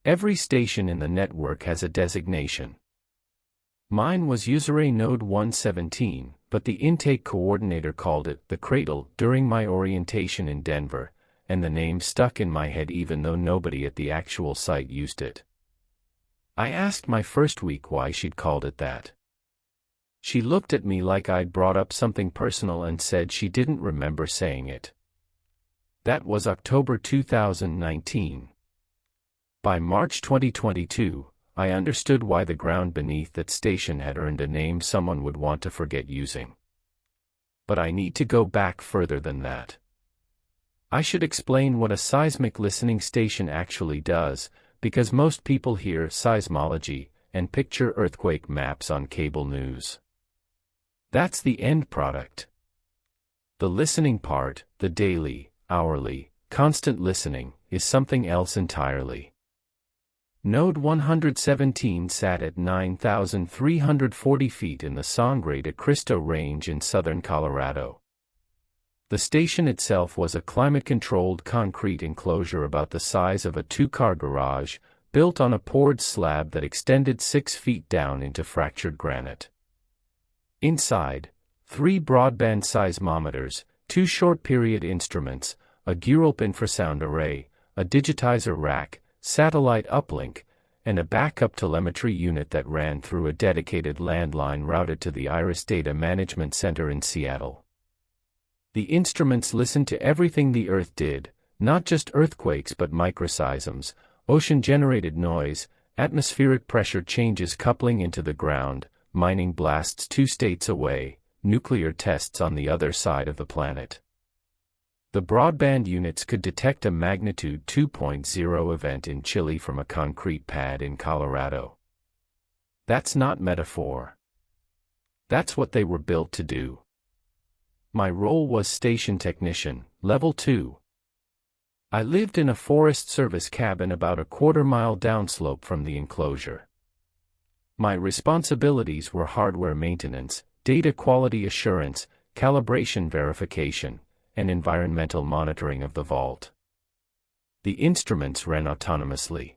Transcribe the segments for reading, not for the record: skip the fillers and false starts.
Every station in the network has a designation. Mine was UserA Node 117, but the intake coordinator called it the Cradle during my orientation in Denver, and the name stuck in my head even though nobody at the actual site used it. I asked my first week why she'd called it that. She looked at me like I'd brought up something personal and said she didn't remember saying it. That was October 2019. By March 2022, I understood why the ground beneath that station had earned a name someone would want to forget using. But I need to go back further than that. I should explain what a seismic listening station actually does, because most people hear seismology and picture earthquake maps on cable news. That's the end product. The listening part, the daily, hourly, constant listening, is something else entirely. Node 117 sat at 9,340 feet in the Sangre de Cristo Range in southern Colorado. The station itself was a climate-controlled concrete enclosure about the size of a two-car garage, built on a poured slab that extended 6 feet down into fractured granite. Inside, 3 broadband seismometers, 2 short-period instruments, a Guerrero infrasound array, a digitizer rack, satellite uplink, and a backup telemetry unit that ran through a dedicated landline routed to the IRIS Data Management Center in Seattle. The instruments listened to everything the Earth did, not just earthquakes but microseisms, ocean-generated noise, atmospheric pressure changes coupling into the ground, mining blasts 2 states away, nuclear tests on the other side of the planet. The broadband units could detect a magnitude 2.0 event in Chile from a concrete pad in Colorado. That's not metaphor. That's what they were built to do. My role was station technician, level 2. I lived in a Forest Service cabin about a quarter-mile downslope from the enclosure. My responsibilities were hardware maintenance, data quality assurance, calibration verification, and environmental monitoring of the vault. The instruments ran autonomously.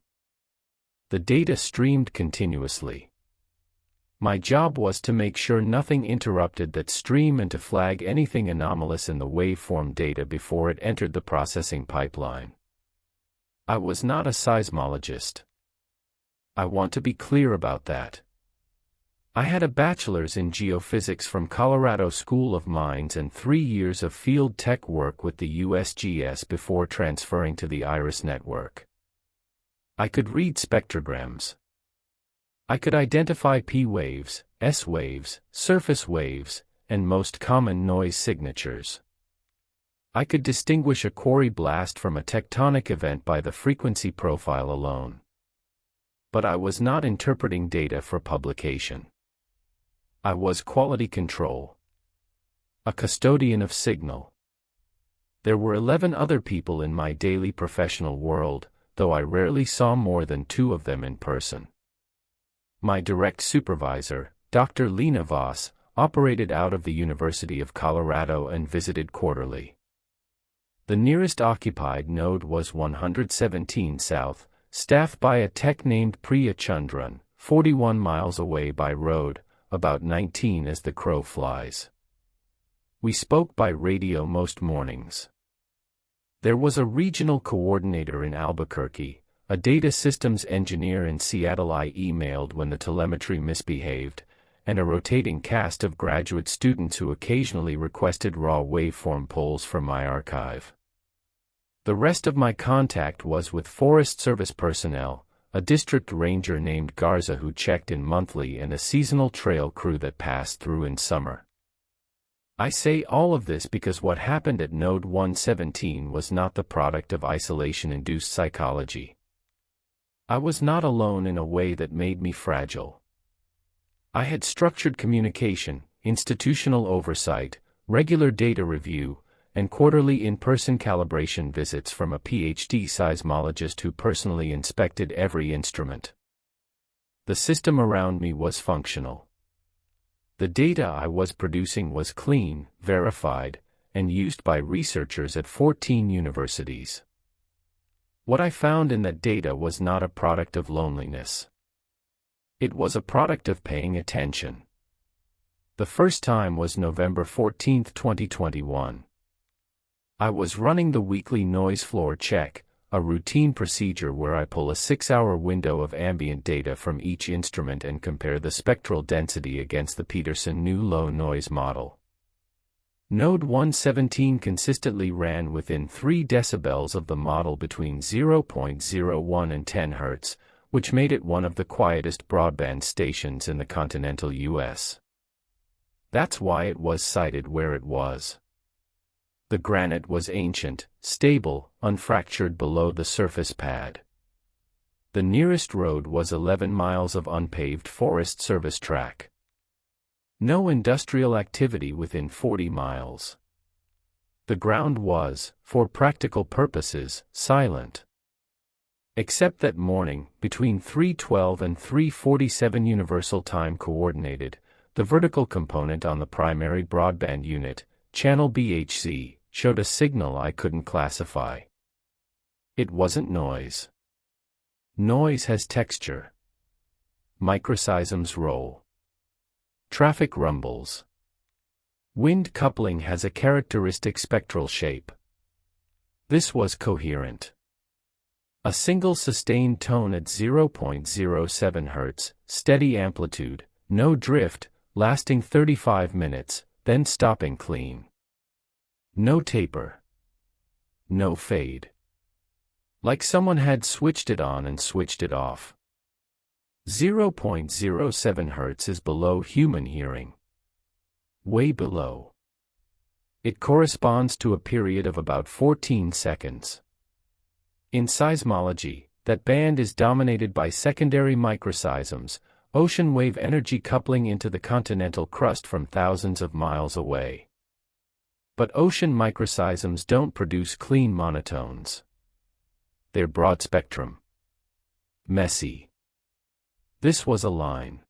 The data streamed continuously. My job was to make sure nothing interrupted that stream and to flag anything anomalous in the waveform data before it entered the processing pipeline. I was not a seismologist. I want to be clear about that. I had a bachelor's in geophysics from Colorado School of Mines and 3 years of field tech work with the USGS before transferring to the IRIS network. I could read spectrograms. I could identify P waves, S waves, surface waves, and most common noise signatures. I could distinguish a quarry blast from a tectonic event by the frequency profile alone. But I was not interpreting data for publication. I was quality control. A custodian of signal. There were 11 other people in my daily professional world, though I rarely saw more than 2 of them in person. My direct supervisor, Dr. Lena Voss, operated out of the University of Colorado and visited quarterly. The nearest occupied node was 117 South, staffed by a tech named Priya Chandran, 41 miles away by road, about 19 as the crow flies. We spoke by radio most mornings. There was a regional coordinator in Albuquerque, a data systems engineer in Seattle I emailed when the telemetry misbehaved, and a rotating cast of graduate students who occasionally requested raw waveform polls from my archive. The rest of my contact was with Forest Service personnel, a district ranger named Garza who checked in monthly and a seasonal trail crew that passed through in summer. I say all of this because what happened at Node 117 was not the product of isolation-induced psychology. I was not alone in a way that made me fragile. I had structured communication, institutional oversight, regular data review, and quarterly in-person calibration visits from a PhD seismologist who personally inspected every instrument. The system around me was functional. The data I was producing was clean, verified, and used by researchers at 14 universities. What I found in that data was not a product of loneliness. It was a product of paying attention. The first time was November 14, 2021. I was running the weekly noise floor check, a routine procedure where I pull a 6-hour window of ambient data from each instrument and compare the spectral density against the Peterson new low noise model. Node 117 consistently ran within 3 decibels of the model between 0.01 and 10 Hz, which made it one of the quietest broadband stations in the continental U.S. That's why it was sited where it was. The granite was ancient, stable, unfractured below the surface pad. The nearest road was 11 miles of unpaved Forest Service track. No industrial activity within 40 miles. The ground was, for practical purposes, silent. Except that morning, between 3:12 and 3:47 Universal Time Coordinated, the vertical component on the primary broadband unit, channel BHC, showed a signal I couldn't classify. It wasn't noise. Noise has texture. Microseisms roll. Traffic rumbles. Wind coupling has a characteristic spectral shape. This was coherent. A single sustained tone at 0.07 Hz, steady amplitude, no drift, lasting 35 minutes, then stopping clean. No taper. No fade. Like someone had switched it on and switched it off. 0.07 Hz is below human hearing. Way below. It corresponds to a period of about 14 seconds. In seismology, that band is dominated by secondary microseisms, ocean wave energy coupling into the continental crust from thousands of miles away. But ocean microseisms don't produce clean monotones. They're broad spectrum. Messy. This was a line.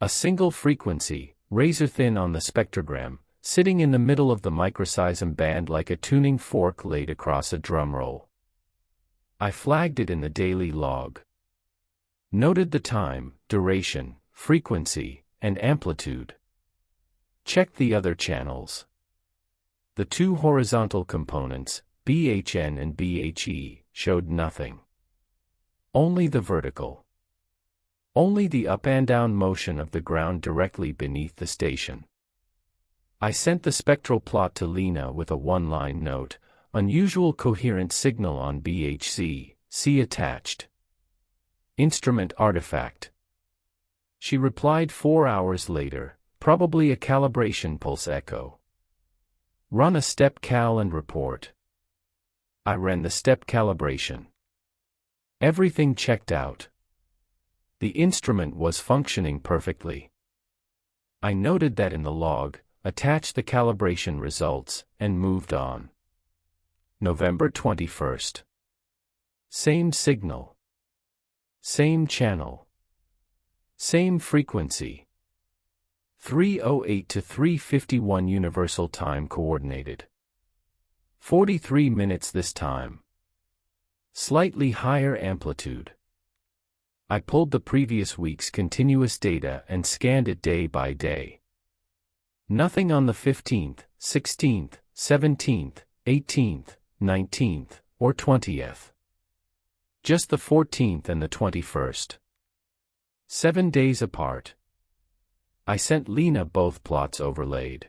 A single frequency, razor-thin on the spectrogram, sitting in the middle of the microseism band like a tuning fork laid across a drum roll. I flagged it in the daily log. Noted the time, duration, frequency, and amplitude. Checked the other channels. The 2 horizontal components, BHN and BHE, showed nothing. Only the vertical. Only the up and down motion of the ground directly beneath the station. I sent the spectral plot to Lena with a 1-line note, unusual coherent signal on BHC, see attached. Instrument artifact. She replied 4 hours later, probably a calibration pulse echo. Run a step cal and report. I ran the step calibration. Everything checked out. The instrument was functioning perfectly. I noted that in the log, attached the calibration results, and moved on. November 21st. Same signal. Same channel. Same frequency. 3:08 to 3:51 Universal Time Coordinated. 43 minutes this time. Slightly higher amplitude. I pulled the previous week's continuous data and scanned it day by day. Nothing on the 15th, 16th, 17th, 18th, 19th, or 20th. Just the 14th and the 21st. 7 days apart. I sent Lena both plots overlaid.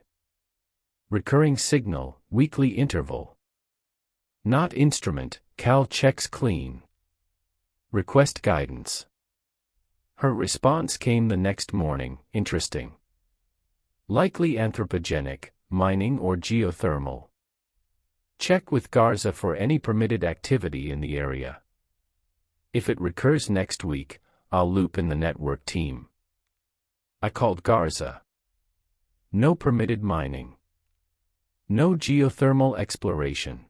Recurring signal, weekly interval. Not instrument, cal checks clean. Request guidance. Her response came the next morning, interesting. Likely anthropogenic, mining or geothermal. Check with Garza for any permitted activity in the area. If it recurs next week, I'll loop in the network team. I called Garza. No permitted mining. No geothermal exploration.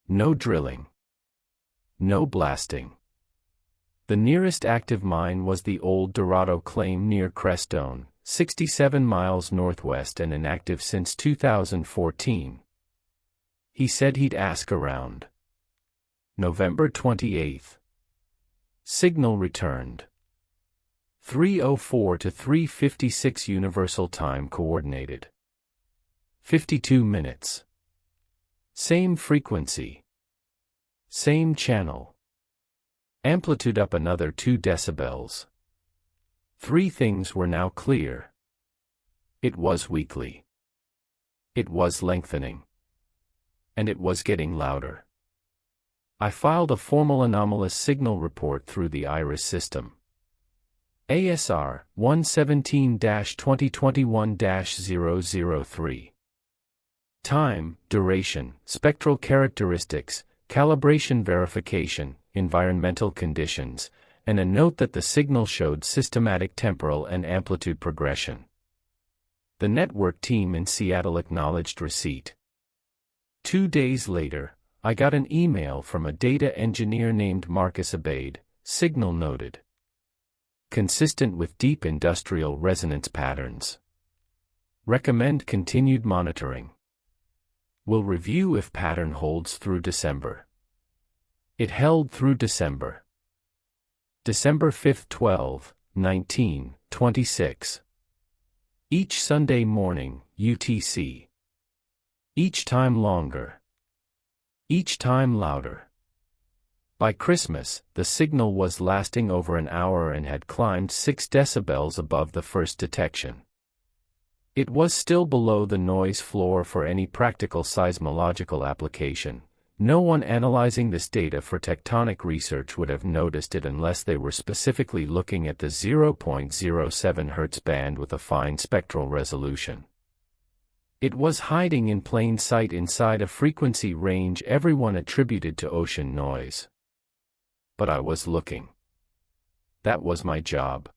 No drilling. No blasting. The nearest active mine was the old Dorado claim near Crestone, 67 miles northwest and inactive since 2014. He said he'd ask around. November 28. Signal returned. 3:04 to 3:56 Universal Time Coordinated. 52 minutes. Same frequency. Same channel. Amplitude up another 2 decibels. 3 things were now clear. It was weakly. It was lengthening. And it was getting louder. I filed a formal anomalous signal report through the IRIS system. ASR 117-2021-003. Time, duration, spectral characteristics, calibration verification, environmental conditions, and a note that the signal showed systematic temporal and amplitude progression. The network team in Seattle acknowledged receipt. 2 days later, I got an email from a data engineer named Marcus Abade, signal noted. Consistent with deep industrial resonance patterns. Recommend continued monitoring. Will review if pattern holds through December. It held through December. December 5, 12, 19, 26. Each Sunday morning, UTC. Each time longer. Each time louder. By Christmas, the signal was lasting over an hour and had climbed 6 decibels above the first detection. It was still below the noise floor for any practical seismological application. No one analyzing this data for tectonic research would have noticed it unless they were specifically looking at the 0.07 Hz band with a fine spectral resolution. It was hiding in plain sight inside a frequency range everyone attributed to ocean noise. But I was looking. That was my job.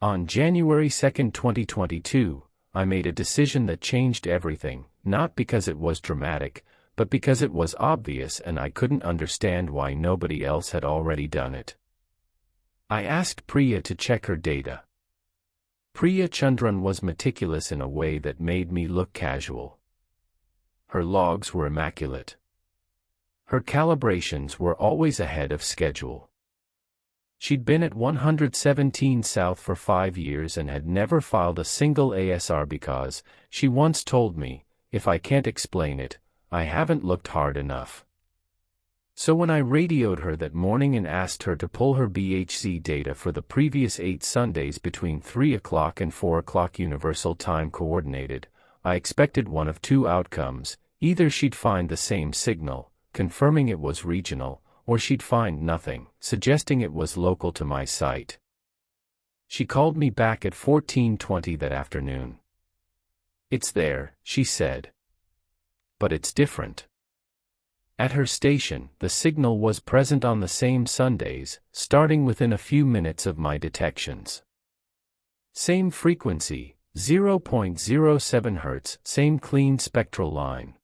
On January 2, 2022, I made a decision that changed everything, not because it was dramatic, but because it was obvious and I couldn't understand why nobody else had already done it. I asked Priya to check her data. Priya Chandran was meticulous in a way that made me look casual. Her logs were immaculate. Her calibrations were always ahead of schedule. She'd been at 117 South for 5 years and had never filed a single ASR because, she once told me, if I can't explain it, I haven't looked hard enough. So when I radioed her that morning and asked her to pull her BHC data for the previous 8 Sundays between 3 o'clock and 4 o'clock Universal Time Coordinated, I expected one of 2 outcomes: either she'd find the same signal, confirming it was regional, or she'd find nothing, suggesting it was local to my site. She called me back at 14:20 that afternoon. "It's there," she said. "But it's different." At her station, the signal was present on the same Sundays, starting within a few minutes of my detections. Same frequency, 0.07 Hz, same clean spectral line.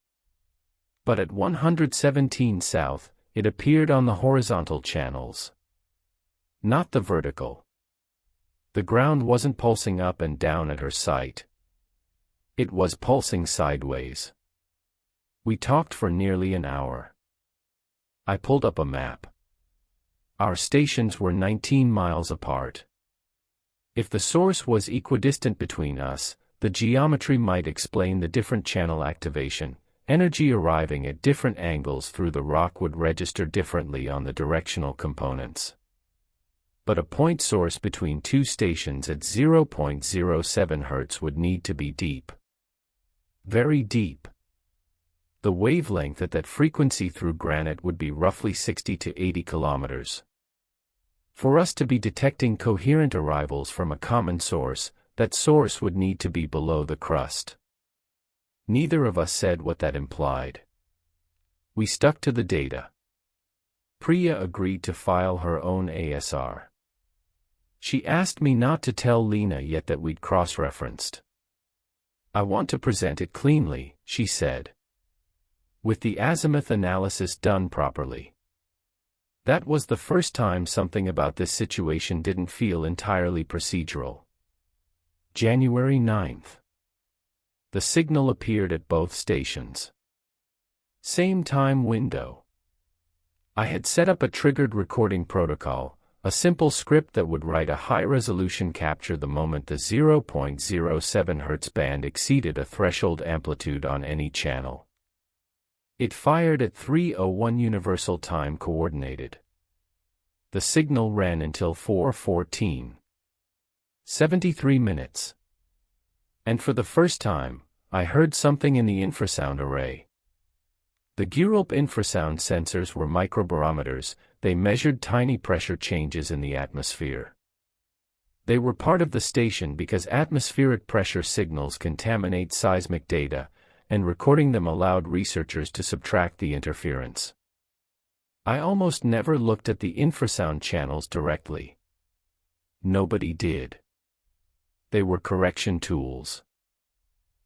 But at 117 South, it appeared on the horizontal channels. Not the vertical. The ground wasn't pulsing up and down at her site. It was pulsing sideways. We talked for nearly an hour. I pulled up a map. Our stations were 19 miles apart. If the source was equidistant between us, the geometry might explain the different channel activation. Energy arriving at different angles through the rock would register differently on the directional components. But a point source between 2 stations at 0.07 Hz would need to be deep. Very deep. The wavelength at that frequency through granite would be roughly 60 to 80 kilometers. For us to be detecting coherent arrivals from a common source, that source would need to be below the crust. Neither of us said what that implied. We stuck to the data. Priya agreed to file her own ASR. She asked me not to tell Lena yet that we'd cross-referenced. "I want to present it cleanly," she said. "With the azimuth analysis done properly." That was the first time something about this situation didn't feel entirely procedural. January 9th. The signal appeared at both stations. Same time window. I had set up a triggered recording protocol, a simple script that would write a high-resolution capture the moment the 0.07 Hz band exceeded a threshold amplitude on any channel. It fired at 3:01 Universal Time Coordinated. The signal ran until 4:14. 73 minutes. And for the first time, I heard something in the infrasound array. The geological infrasound sensors were microbarometers. They measured tiny pressure changes in the atmosphere. They were part of the station because atmospheric pressure signals contaminate seismic data, and recording them allowed researchers to subtract the interference. I almost never looked at the infrasound channels directly. Nobody did. They were correction tools.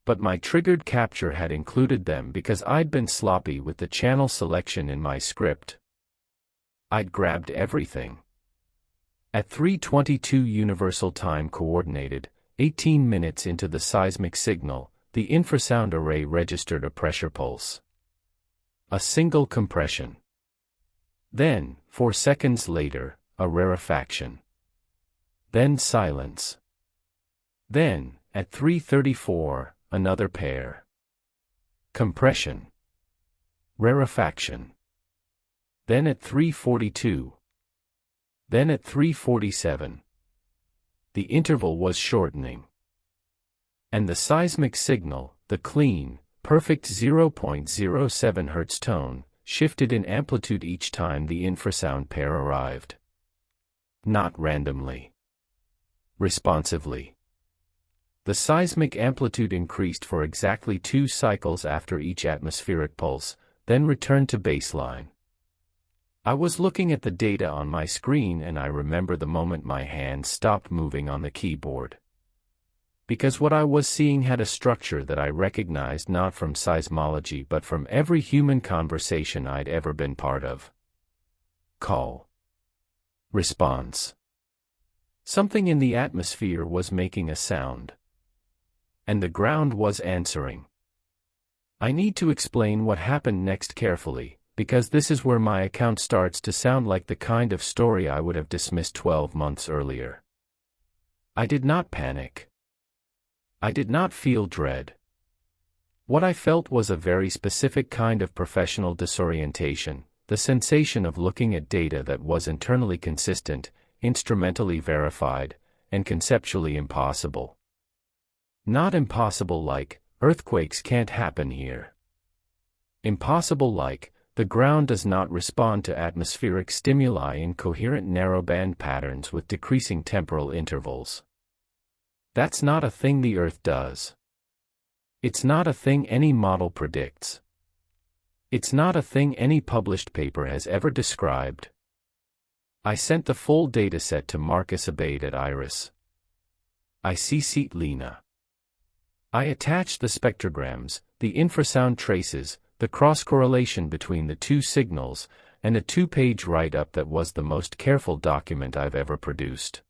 But my triggered capture had included them because I'd been sloppy with the channel selection in my script. I'd grabbed everything. At 3:22 Universal Time Coordinated, 18 minutes into the seismic signal, the infrasound array registered a pressure pulse. A single compression. Then, 4 seconds later, a rarefaction. Then silence. Then, at 3:34, another pair. Compression. Rarefaction. Then at 3:42. Then at 3:47. The interval was shortening. And the seismic signal, the clean, perfect 0.07 Hz tone, shifted in amplitude each time the infrasound pair arrived. Not randomly. Responsively. The seismic amplitude increased for exactly 2 cycles after each atmospheric pulse, then returned to baseline. I was looking at the data on my screen and I remember the moment my hand stopped moving on the keyboard. Because what I was seeing had a structure that I recognized not from seismology but from every human conversation I'd ever been part of. Call. Response. Something in the atmosphere was making a sound. And the ground was answering. I need to explain what happened next carefully, because this is where my account starts to sound like the kind of story I would have dismissed 12 months earlier. I did not panic. I did not feel dread. What I felt was a very specific kind of professional disorientation, the sensation of looking at data that was internally consistent, instrumentally verified, and conceptually impossible. Not impossible like, earthquakes can't happen here. Impossible like, the ground does not respond to atmospheric stimuli in coherent narrowband patterns with decreasing temporal intervals. That's not a thing the Earth does. It's not a thing any model predicts. It's not a thing any published paper has ever described. I sent the full dataset to Marcus Abade at IRIS. I CC'd Lena. I attached the spectrograms, the infrasound traces, the cross-correlation between the two signals, and a 2-page write-up that was the most careful document I've ever produced.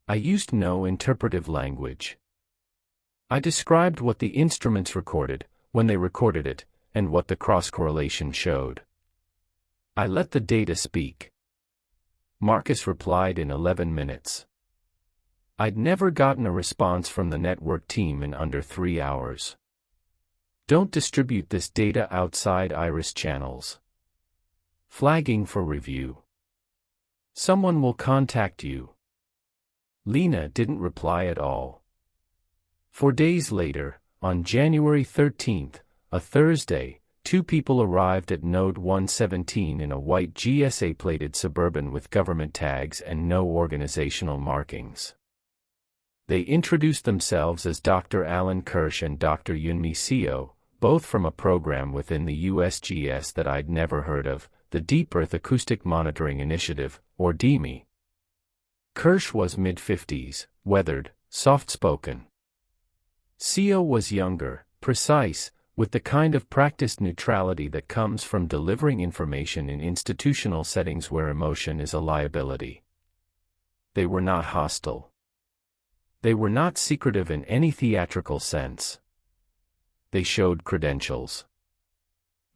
I used no interpretive language. I described what the instruments recorded, when they recorded it, and what the cross-correlation showed. I let the data speak. Marcus replied in 11 minutes. I'd never gotten a response from the network team in under 3 hours. Don't distribute this data outside IRIS channels. Flagging for review. Someone will contact you. Lena didn't reply at all. 4 days later, on January 13th, a Thursday, 2 people arrived at Node 117 in a white GSA-plated Suburban with government tags and no organizational markings. They introduced themselves as Dr. Alan Kirsch and Dr. Yunmi Seo, both from a program within the USGS that I'd never heard of, the Deep Earth Acoustic Monitoring Initiative, or DEMI. Kirsch was mid-50s, weathered, soft-spoken. Seo was younger, precise, with the kind of practiced neutrality that comes from delivering information in institutional settings where emotion is a liability. They were not hostile. They were not secretive in any theatrical sense. They showed credentials.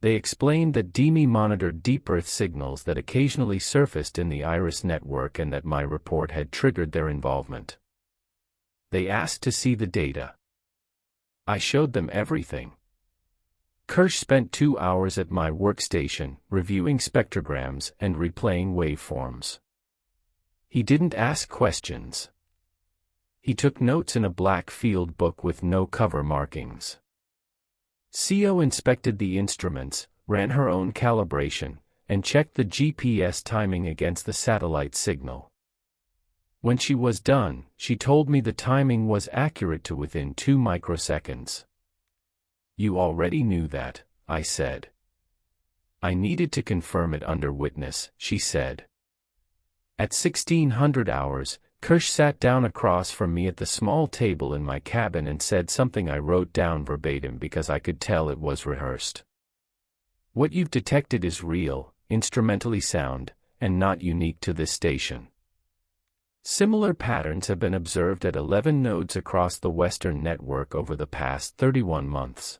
They explained that DME monitored deep Earth signals that occasionally surfaced in the IRIS network and that my report had triggered their involvement. They asked to see the data. I showed them everything. Kirsch spent 2 hours at my workstation, reviewing spectrograms and replaying waveforms. He didn't ask questions. He took notes in a black field book with no cover markings. CO inspected the instruments, ran her own calibration, and checked the GPS timing against the satellite signal. When she was done, she told me the timing was accurate to within 2 microseconds. You already knew that, I said. I needed to confirm it under witness, she said. At 1600 hours, Kirsch sat down across from me at the small table in my cabin and said something I wrote down verbatim because I could tell it was rehearsed. What you've detected is real, instrumentally sound, and not unique to this station. Similar patterns have been observed at 11 nodes across the Western network over the past 31 months.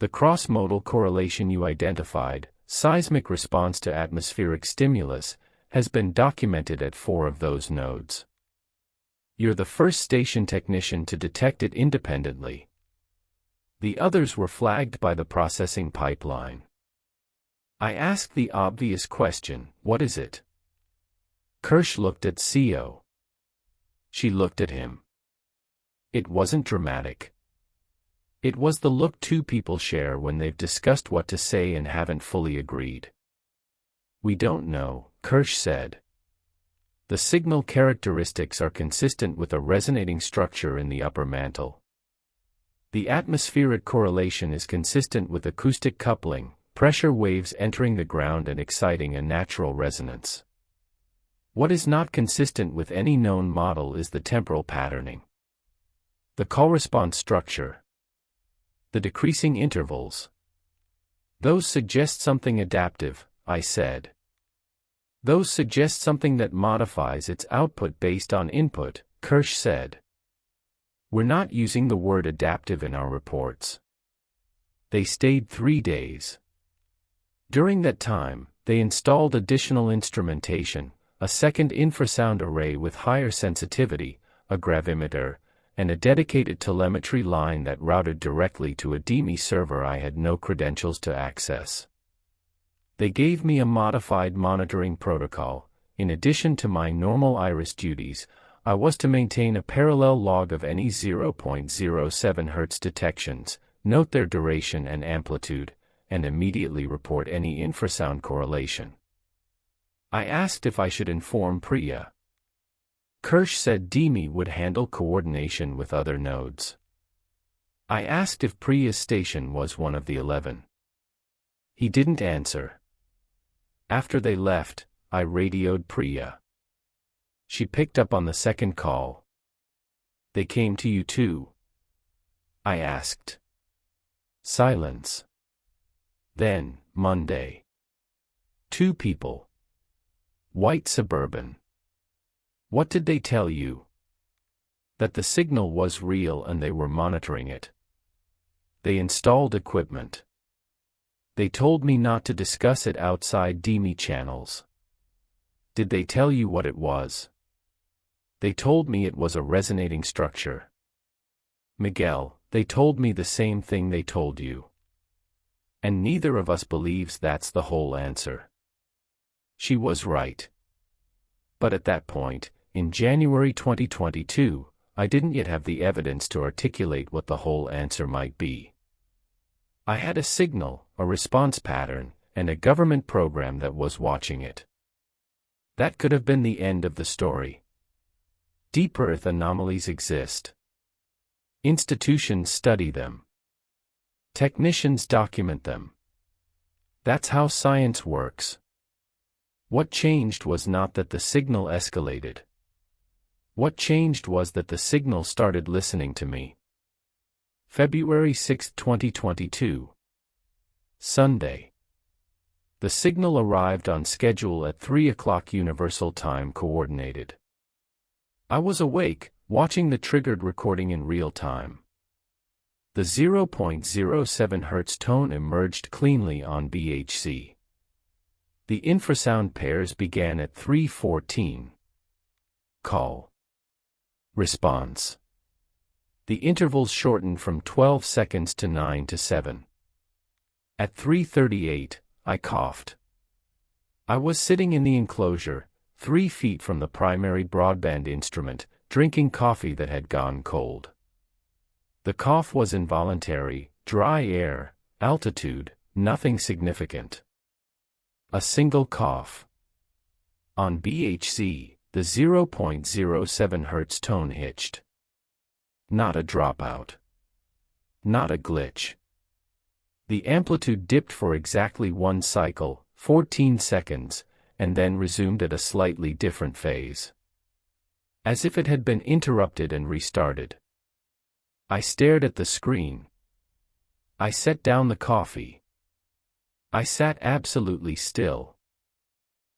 The cross-modal correlation you identified, seismic response to atmospheric stimulus, has been documented at 4 of those nodes. You're the first station technician to detect it independently. The others were flagged by the processing pipeline. I asked the obvious question, what is it? Kirsch looked at CO. She looked at him. It wasn't dramatic. It was the look two people share when they've discussed what to say and haven't fully agreed. We don't know, Kirsch said. The signal characteristics are consistent with a resonating structure in the upper mantle. The atmospheric correlation is consistent with acoustic coupling, pressure waves entering the ground and exciting a natural resonance. What is not consistent with any known model is the temporal patterning. The call-response structure. The decreasing intervals. Those suggest something adaptive, I said. Those suggest something that modifies its output based on input, Kirsch said. We're not using the word adaptive in our reports. They stayed 3 days. During that time, they installed additional instrumentation, a second infrasound array with higher sensitivity, a gravimeter, and a dedicated telemetry line that routed directly to a DME server I had no credentials to access. They gave me a modified monitoring protocol. In addition to my normal IRIS duties, I was to maintain a parallel log of any 0.07 Hz detections, note their duration and amplitude, and immediately report any infrasound correlation. I asked if I should inform Priya. Kirsch said DME would handle coordination with other nodes. I asked if Priya's station was one of the 11. He didn't answer. After they left, I radioed Priya. She picked up on the second call. They came to you too? I asked. Silence. Then, Monday. 2 people. White Suburban. What did they tell you? That the signal was real and they were monitoring it. They installed equipment. They told me not to discuss it outside DME channels. Did they tell you what it was? They told me it was a resonating structure. Miguel, they told me the same thing they told you. And neither of us believes that's the whole answer. She was right. But at that point, in January 2022, I didn't yet have the evidence to articulate what the whole answer might be. I had a signal, a response pattern, and a government program that was watching it. That could have been the end of the story. Deep Earth anomalies exist. Institutions study them. Technicians document them. That's how science works. What changed was not that the signal escalated. What changed was that the signal started listening to me. February 6, 2022. Sunday. The signal arrived on schedule at 3 o'clock Universal Time Coordinated. I was awake, watching the triggered recording in real time. The 0.07 Hz tone emerged cleanly on BHC. The infrasound pairs began at 3:14. Call. Response. The intervals shortened from 12 seconds to 9 to 7. At 3:38, I coughed. I was sitting in the enclosure, 3 feet from the primary broadband instrument, drinking coffee that had gone cold. The cough was involuntary, dry air, altitude, nothing significant. A single cough. On BHC, the 0.07 Hz tone hitched. Not a dropout. Not a glitch. The amplitude dipped for exactly 1 cycle, 14 seconds, and then resumed at a slightly different phase. As if it had been interrupted and restarted. I stared at the screen. I set down the coffee. I sat absolutely still.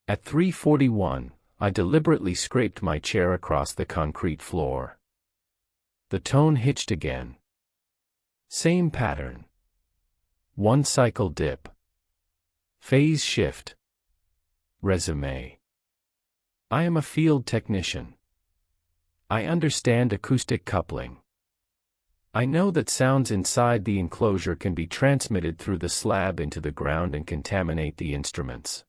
At 3:41, I deliberately scraped my chair across the concrete floor. The tone hitched again. Same pattern. 1 cycle dip. Phase shift. Resume. I am a field technician. I understand acoustic coupling. I know that sounds inside the enclosure can be transmitted through the slab into the ground and contaminate the instruments.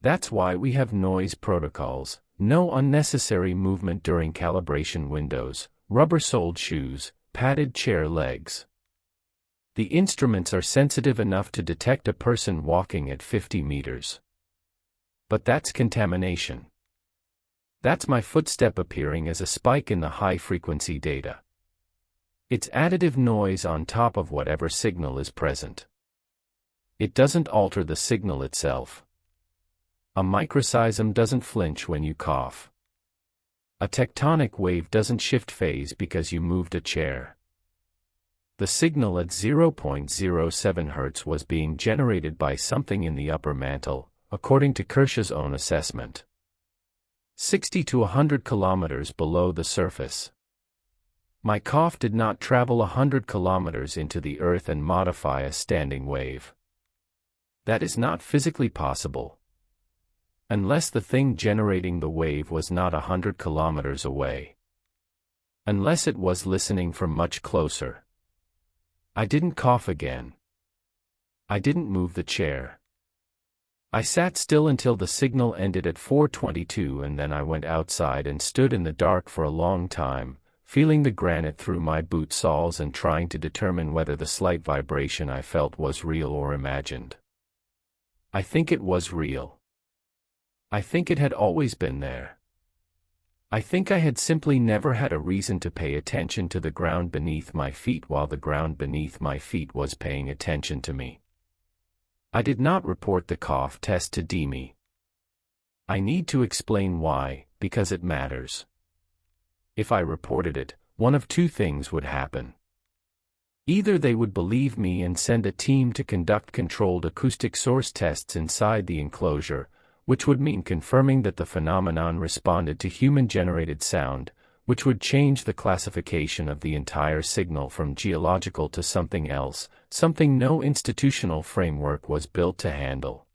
That's why we have noise protocols, no unnecessary movement during calibration windows, rubber-soled shoes, padded chair legs. The instruments are sensitive enough to detect a person walking at 50 meters. But that's contamination. That's my footstep appearing as a spike in the high-frequency data. It's additive noise on top of whatever signal is present. It doesn't alter the signal itself. A microseism doesn't flinch when you cough. A tectonic wave doesn't shift phase because you moved a chair. The signal at 0.07 Hz was being generated by something in the upper mantle, according to Kirsch's own assessment. 60 to 100 kilometers below the surface. My cough did not travel 100 kilometers into the earth and modify a standing wave. That is not physically possible. Unless the thing generating the wave was not 100 kilometers away. Unless it was listening from much closer. I didn't cough again. I didn't move the chair. I sat still until the signal ended at 4:22, and then I went outside and stood in the dark for a long time, feeling the granite through my boot soles and trying to determine whether the slight vibration I felt was real or imagined. I think it was real. I think it had always been there. I think I had simply never had a reason to pay attention to the ground beneath my feet while the ground beneath my feet was paying attention to me. I did not report the cough test to Demi. I need to explain why, because it matters. If I reported it, one of two things would happen. Either they would believe me and send a team to conduct controlled acoustic source tests inside the enclosure, which would mean confirming that the phenomenon responded to human-generated sound, which would change the classification of the entire signal from geological to something else, something no institutional framework was built to handle.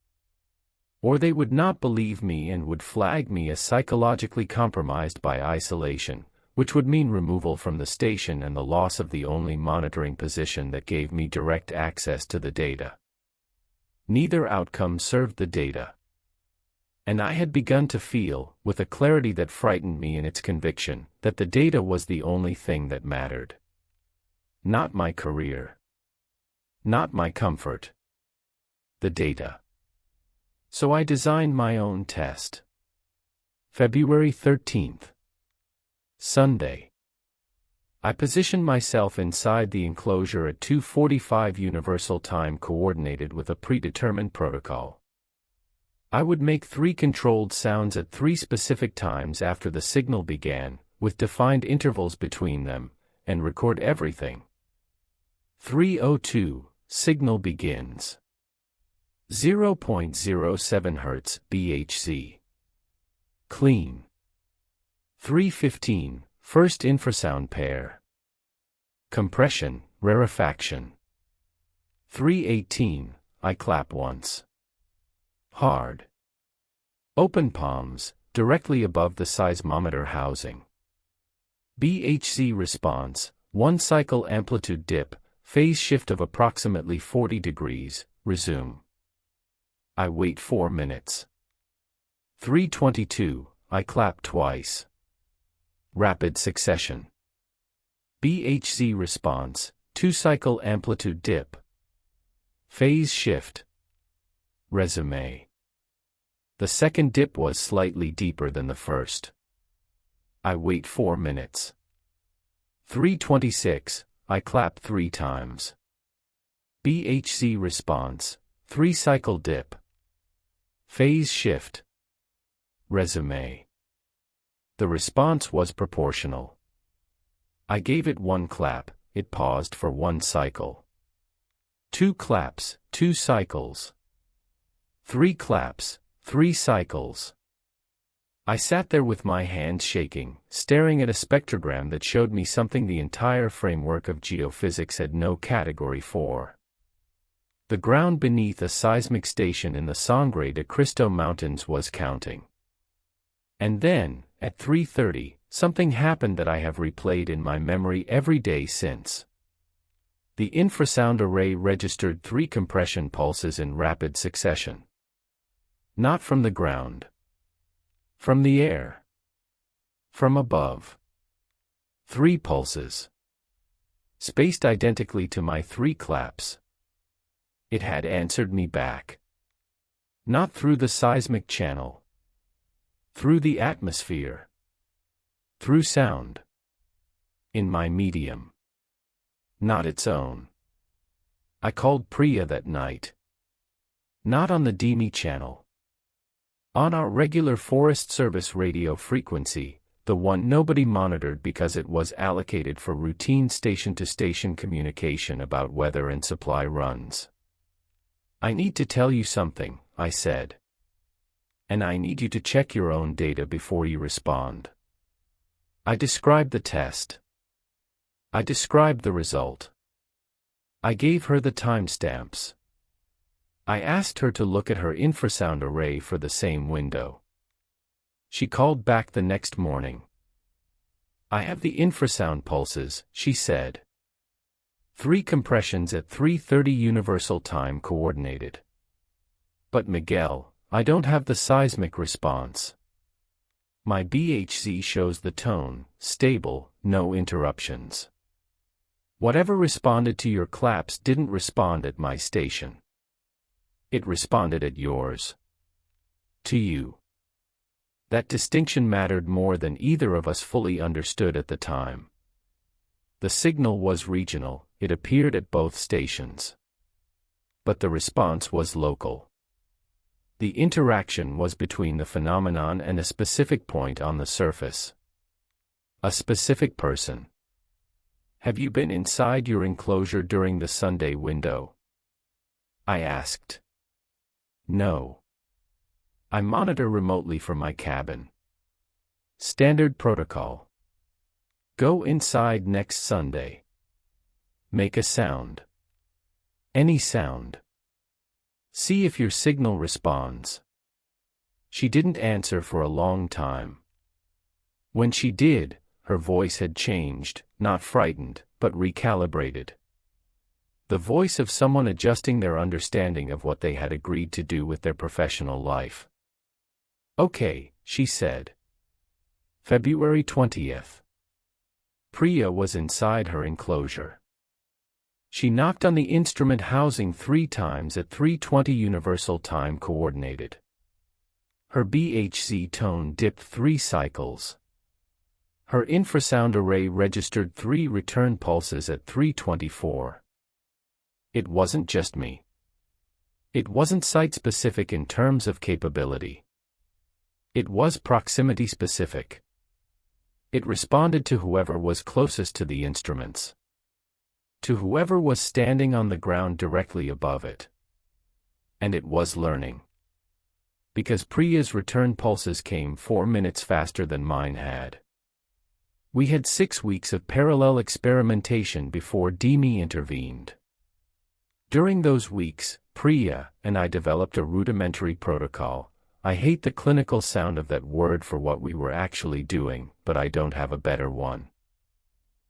Or they would not believe me and would flag me as psychologically compromised by isolation, which would mean removal from the station and the loss of the only monitoring position that gave me direct access to the data. Neither outcome served the data. And I had begun to feel, with a clarity that frightened me in its conviction, that the data was the only thing that mattered. Not my career. Not my comfort. The data. So I designed my own test. February 13th. Sunday. I positioned myself inside the enclosure at 2:45 Universal Time coordinated with a predetermined protocol. I would make 3 controlled sounds at 3 specific times after the signal began, with defined intervals between them, and record everything. 3:02, signal begins. 0.07 Hz, BHC. Clean. 3:15, first infrasound pair. Compression, Rarefaction. 3:18, I clap once. Hard. Open palms, directly above the seismometer housing. BHC response, 1 cycle amplitude dip, phase shift of approximately 40 degrees, resume. I wait 4 minutes. 3:22, I clap twice. Rapid succession. BHC response, 2 cycle amplitude dip. Phase shift. Resume. The second dip was slightly deeper than the first. I wait 4 minutes. 3:26, I clap 3 times. BHC response, 3 cycle dip. Phase shift. Resume. The response was proportional. I gave it 1 clap, it paused for 1 cycle. 2 claps, 2 cycles. 3 claps, 3 cycles. I sat there with my hands shaking, staring at a spectrogram that showed me something the entire framework of geophysics had no category for. The ground beneath a seismic station in the Sangre de Cristo Mountains was counting. And then, at 3:30, something happened that I have replayed in my memory every day since. The infrasound array registered 3 compression pulses in rapid succession. Not from the ground. From the air. From above. 3 pulses. Spaced identically to my 3 claps. It had answered me back. Not through the seismic channel. Through the atmosphere. Through sound. In my medium. Not its own. I called Priya that night. Not on the DME channel. On our regular Forest Service radio frequency, the one nobody monitored because it was allocated for routine station-to-station communication about weather and supply runs. I need to tell you something, I said. And I need you to check your own data before you respond. I described the test. I described the result. I gave her the timestamps. I asked her to look at her infrasound array for the same window. She called back the next morning. I have the infrasound pulses, she said. 3 compressions at 3:30 Universal Time Coordinated. But Miguel, I don't have the seismic response. My BHC shows the tone, stable, no interruptions. Whatever responded to your claps didn't respond at my station. It responded at yours. To you. That distinction mattered more than either of us fully understood at the time. The signal was regional, it appeared at both stations. But the response was local. The interaction was between the phenomenon and a specific point on the surface. A specific person. Have you been inside your enclosure during the Sunday window? I asked. No. I monitor remotely from my cabin. Standard protocol. Go inside next Sunday. Make a sound. Any sound. See if your signal responds. She didn't answer for a long time. When she did, her voice had changed, not frightened, but recalibrated. The voice of someone adjusting their understanding of what they had agreed to do with their professional life. Okay, she said. February 20th. Priya was inside her enclosure. She knocked on the instrument housing 3 times at 3:20 Universal Time Coordinated. Her BHC tone dipped 3 cycles. Her infrasound array registered 3 return pulses at 3:24. It wasn't just me. It wasn't site-specific in terms of capability. It was proximity-specific. It responded to whoever was closest to the instruments. To whoever was standing on the ground directly above it. And it was learning. Because Priya's return pulses came 4 minutes faster than mine had. We had 6 weeks of parallel experimentation before DME intervened. During those weeks, Priya and I developed a rudimentary protocol. I hate the clinical sound of that word for what we were actually doing, but I don't have a better one.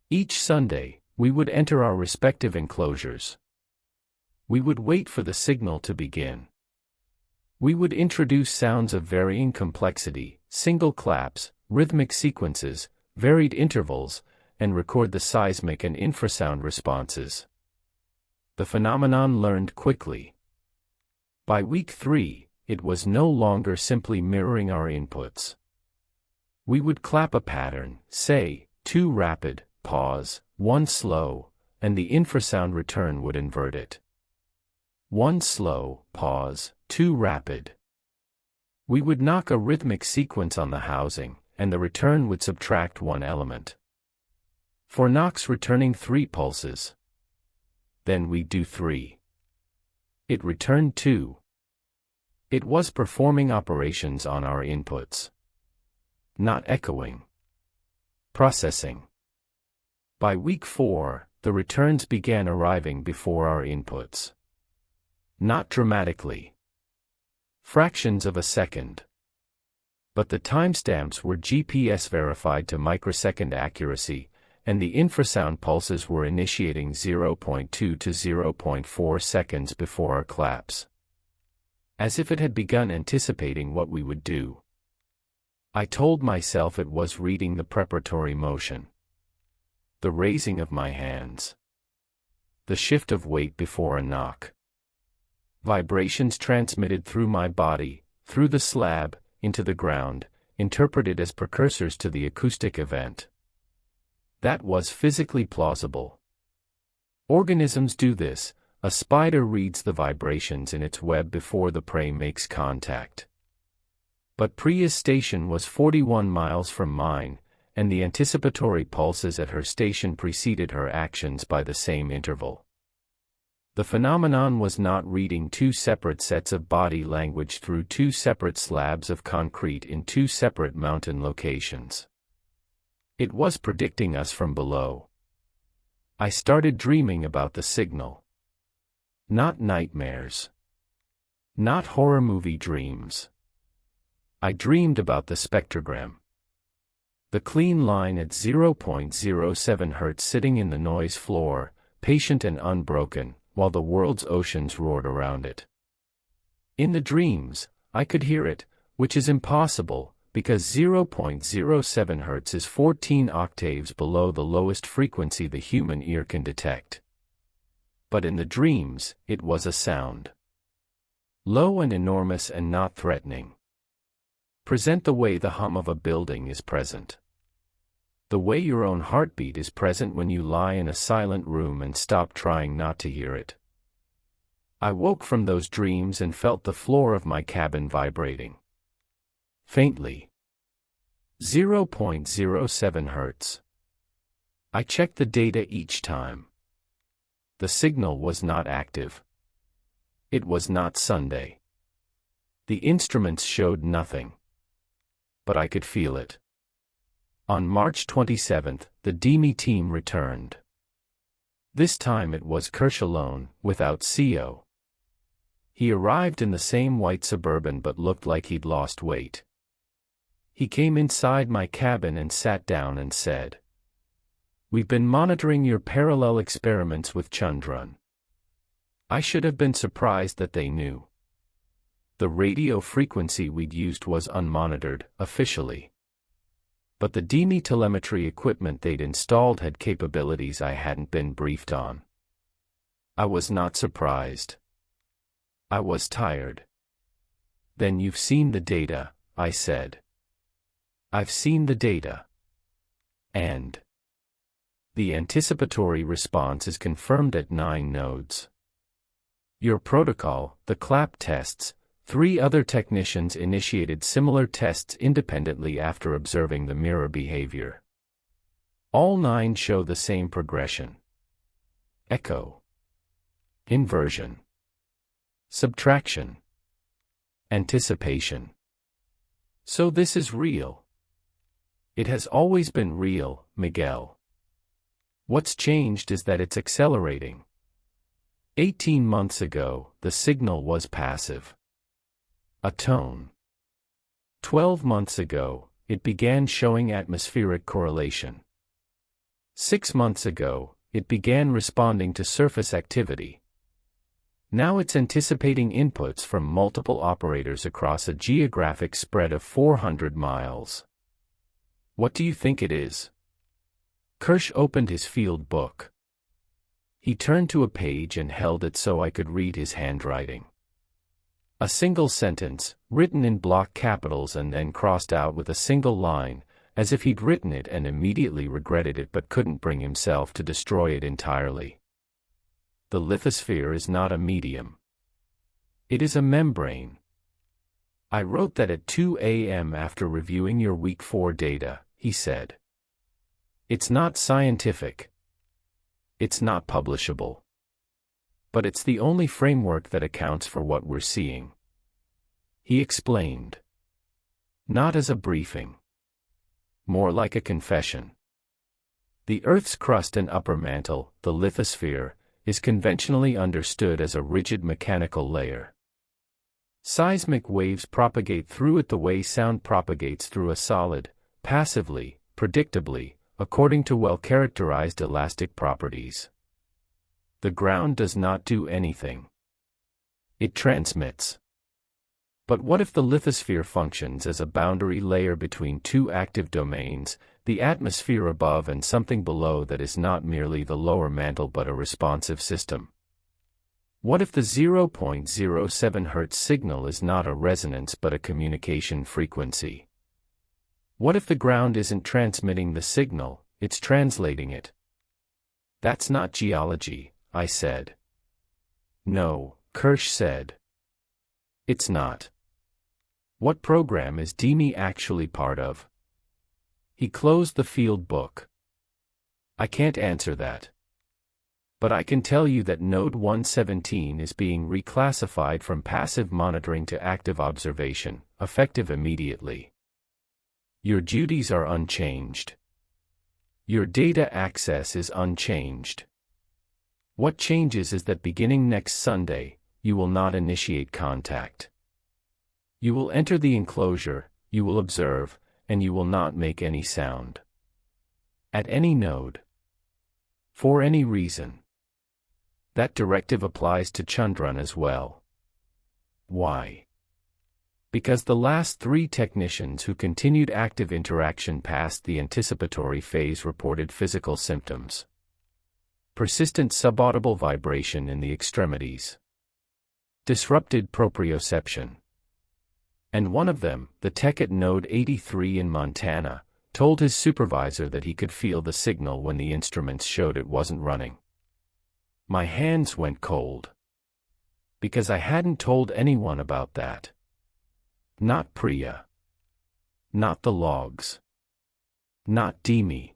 Each Sunday, we would enter our respective enclosures. We would wait for the signal to begin. We would introduce sounds of varying complexity, single claps, rhythmic sequences, varied intervals, and record the seismic and infrasound responses. The phenomenon learned quickly. By week 3, it was no longer simply mirroring our inputs. We would clap a pattern, say, 2 rapid, pause, 1 slow, and the infrasound return would invert it. 1 slow, pause, 2 rapid. We would knock a rhythmic sequence on the housing, and the return would subtract 1 element. For knocks returning 3 pulses. Then we'd do 3. It returned 2. It was performing operations on our inputs. Not echoing. Processing. By week 4, the returns began arriving before our inputs. Not dramatically. Fractions of a second. But the timestamps were GPS verified to microsecond accuracy, and the infrasound pulses were initiating 0.2 to 0.4 seconds before our claps. As if it had begun anticipating what we would do. I told myself it was reading the preparatory motion. The raising of my hands. The shift of weight before a knock. Vibrations transmitted through my body, through the slab, into the ground, interpreted as precursors to the acoustic event. That was physically plausible. Organisms do this. A spider reads the vibrations in its web before the prey makes contact. But Priya's station was 41 miles from mine, and the anticipatory pulses at her station preceded her actions by the same interval. The phenomenon was not reading 2 separate sets of body language through 2 separate slabs of concrete in 2 separate mountain locations. It was predicting us from below. I started dreaming about the signal. Not nightmares. Not horror movie dreams. I dreamed about the spectrogram. The clean line at 0.07 Hz sitting in the noise floor, patient and unbroken, while the world's oceans roared around it. In the dreams, I could hear it, which is impossible, because 0.07 Hz is 14 octaves below the lowest frequency the human ear can detect. But in the dreams, it was a sound. Low and enormous and not threatening. Present the way the hum of a building is present. The way your own heartbeat is present when you lie in a silent room and stop trying not to hear it. I woke from those dreams and felt the floor of my cabin vibrating. Faintly. 0.07 Hz. I checked the data each time. The signal was not active. It was not Sunday. The instruments showed nothing. But I could feel it. On March 27, the DME team returned. This time it was Kirsch alone, without CO. He arrived in the same white Suburban but looked like he'd lost weight. He came inside my cabin and sat down and said, "We've been monitoring your parallel experiments with Chandran." I should have been surprised that they knew. The radio frequency we'd used was unmonitored, officially. But the DME telemetry equipment they'd installed had capabilities I hadn't been briefed on. I was not surprised. I was tired. "Then you've seen the data," I said. "I've seen the data. And the anticipatory response is confirmed at 9 nodes. Your protocol, the clap tests, 3 other technicians initiated similar tests independently after observing the mirror behavior. All 9 show the same progression. Echo. Inversion. Subtraction. Anticipation. So this is real. It has always been real, Miguel. What's changed is that it's accelerating. 18 months ago, the signal was passive. A tone. 12 months ago, it began showing atmospheric correlation. 6 months ago, it began responding to surface activity. Now it's anticipating inputs from multiple operators across a geographic spread of 400 miles. What do you think it is? Kirsch opened his field book. He turned to a page and held it so I could read his handwriting. A single sentence, written in block capitals and then crossed out with a single line, as if he'd written it and immediately regretted it but couldn't bring himself to destroy it entirely. The lithosphere is not a medium. It is a membrane. I wrote that at 2 a.m. after reviewing your week 4 data, he said. It's not scientific. It's not publishable. But it's the only framework that accounts for what we're seeing. He explained. Not as a briefing. More like a confession. The Earth's crust and upper mantle, the lithosphere, is conventionally understood as a rigid mechanical layer. Seismic waves propagate through it the way sound propagates through a solid, passively, predictably, according to well-characterized elastic properties. The ground does not do anything. It transmits. But what if the lithosphere functions as a boundary layer between two active domains, the atmosphere above and something below that is not merely the lower mantle but a responsive system? What if the 0.07 Hz signal is not a resonance but a communication frequency? What if the ground isn't transmitting the signal, it's translating it? That's not geology, I said. No, Kirsch said. It's not. What program is DME actually part of? He closed the field book. I can't answer that. But I can tell you that Node 117 is being reclassified from passive monitoring to active observation, effective immediately. Your duties are unchanged. Your data access is unchanged. What changes is that beginning next Sunday, you will not initiate contact. You will enter the enclosure, you will observe, and you will not make any sound. At any node. For any reason. That directive applies to Chandran as well. Why? Because the last 3 technicians who continued active interaction past the anticipatory phase reported physical symptoms. Persistent subaudible vibration in the extremities. Disrupted proprioception. And one of them, the tech at Node 83 in Montana, told his supervisor that he could feel the signal when the instruments showed it wasn't running. My hands went cold. Because I hadn't told anyone about that. Not Priya. Not the logs. Not DME.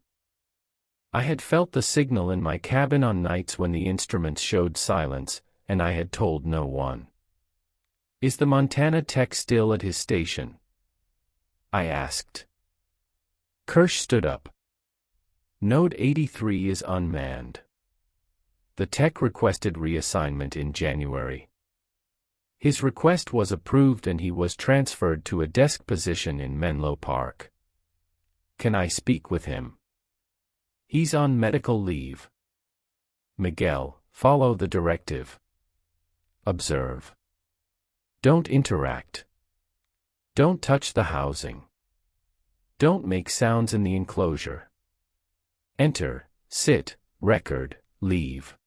I had felt the signal in my cabin on nights when the instruments showed silence, and I had told no one. Is the Montana tech still at his station? I asked. Kirsch stood up. Node 83 is unmanned. The tech requested reassignment in January. His request was approved and he was transferred to a desk position in Menlo Park. Can I speak with him? He's on medical leave. Miguel, follow the directive. Observe. Don't interact. Don't touch the housing. Don't make sounds in the enclosure. Enter, sit, record, leave.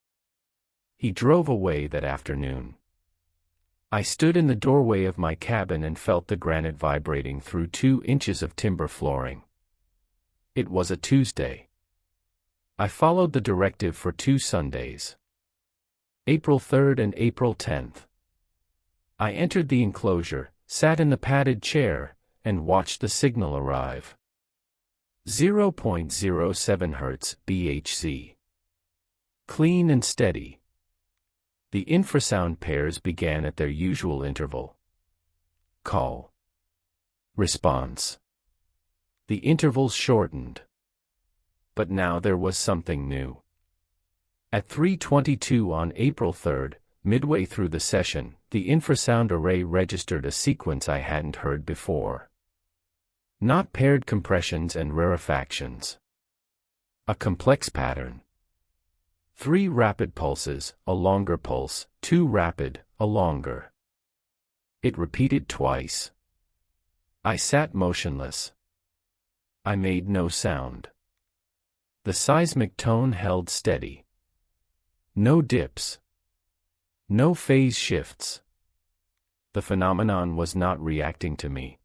He drove away that afternoon. I stood in the doorway of my cabin and felt the granite vibrating through 2 inches of timber flooring. It was a Tuesday. I followed the directive for 2 Sundays. April 3rd and April 10th. I entered the enclosure, sat in the padded chair, and watched the signal arrive. 0.07 Hz BHC. Clean and steady. The infrasound pairs began at their usual interval. Call. Response. The intervals shortened. But now there was something new. At 3:22 on April 3, midway through the session, the infrasound array registered a sequence I hadn't heard before. Not paired compressions and rarefactions. A complex pattern. 3 rapid pulses, a longer pulse, 2 rapid, a longer. It repeated twice. I sat motionless. I made no sound. The seismic tone held steady. No dips. No phase shifts. The phenomenon was not reacting to me.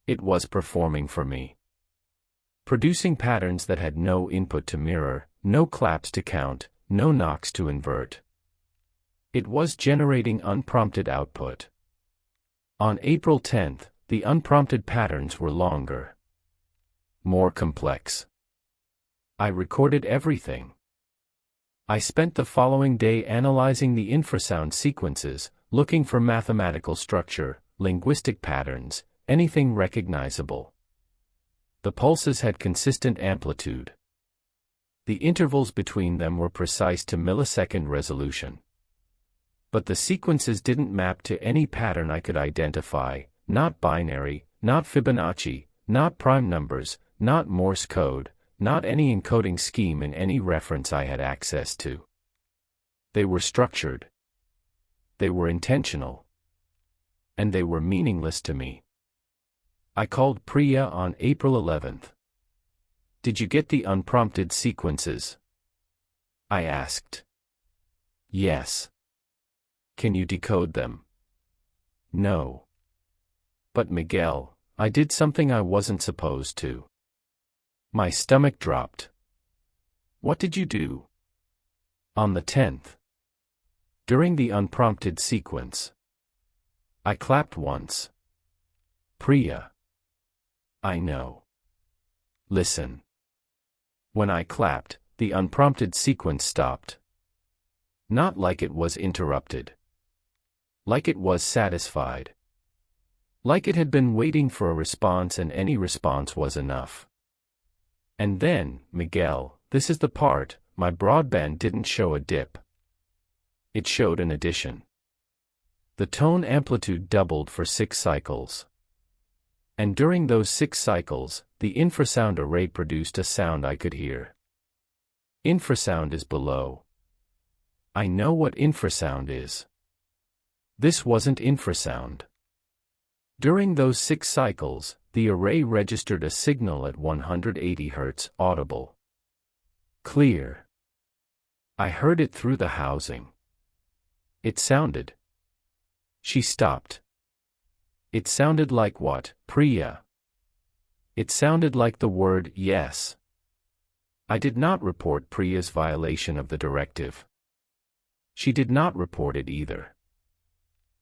It was performing for me. Producing patterns that had no input to mirror, no claps to count, no knocks to invert. It was generating unprompted output. On April 10, the unprompted patterns were longer. More complex. I recorded everything. I spent the following day analyzing the infrasound sequences, looking for mathematical structure, linguistic patterns, anything recognizable. The pulses had consistent amplitude. The intervals between them were precise to millisecond resolution. But the sequences didn't map to any pattern I could identify, not binary, not Fibonacci, not prime numbers, not Morse code, not any encoding scheme in any reference I had access to. They were structured. They were intentional. And they were meaningless to me. I called Priya on April 11. "Did you get the unprompted sequences?" I asked. "Yes." "Can you decode them?" "No." "But Miguel, I did something I wasn't supposed to." My stomach dropped. "What did you do?" "On the 10th. During the unprompted sequence. I clapped once." "Priya." "I know. Listen. When I clapped, the unprompted sequence stopped. Not like it was interrupted. Like it was satisfied. Like it had been waiting for a response and any response was enough. And then, Miguel, this is the part, my broadband didn't show a dip. It showed an addition. The tone amplitude doubled for 6 cycles. And during those 6 cycles, the infrasound array produced a sound I could hear. Infrasound is below. I know what infrasound is. This wasn't infrasound. During those 6 cycles, the array registered a signal at 180 Hz, audible. Clear. I heard it through the housing. It sounded. She stopped. It sounded like what, Priya? It sounded like the word yes. I did not report Priya's violation of the directive. She did not report it either.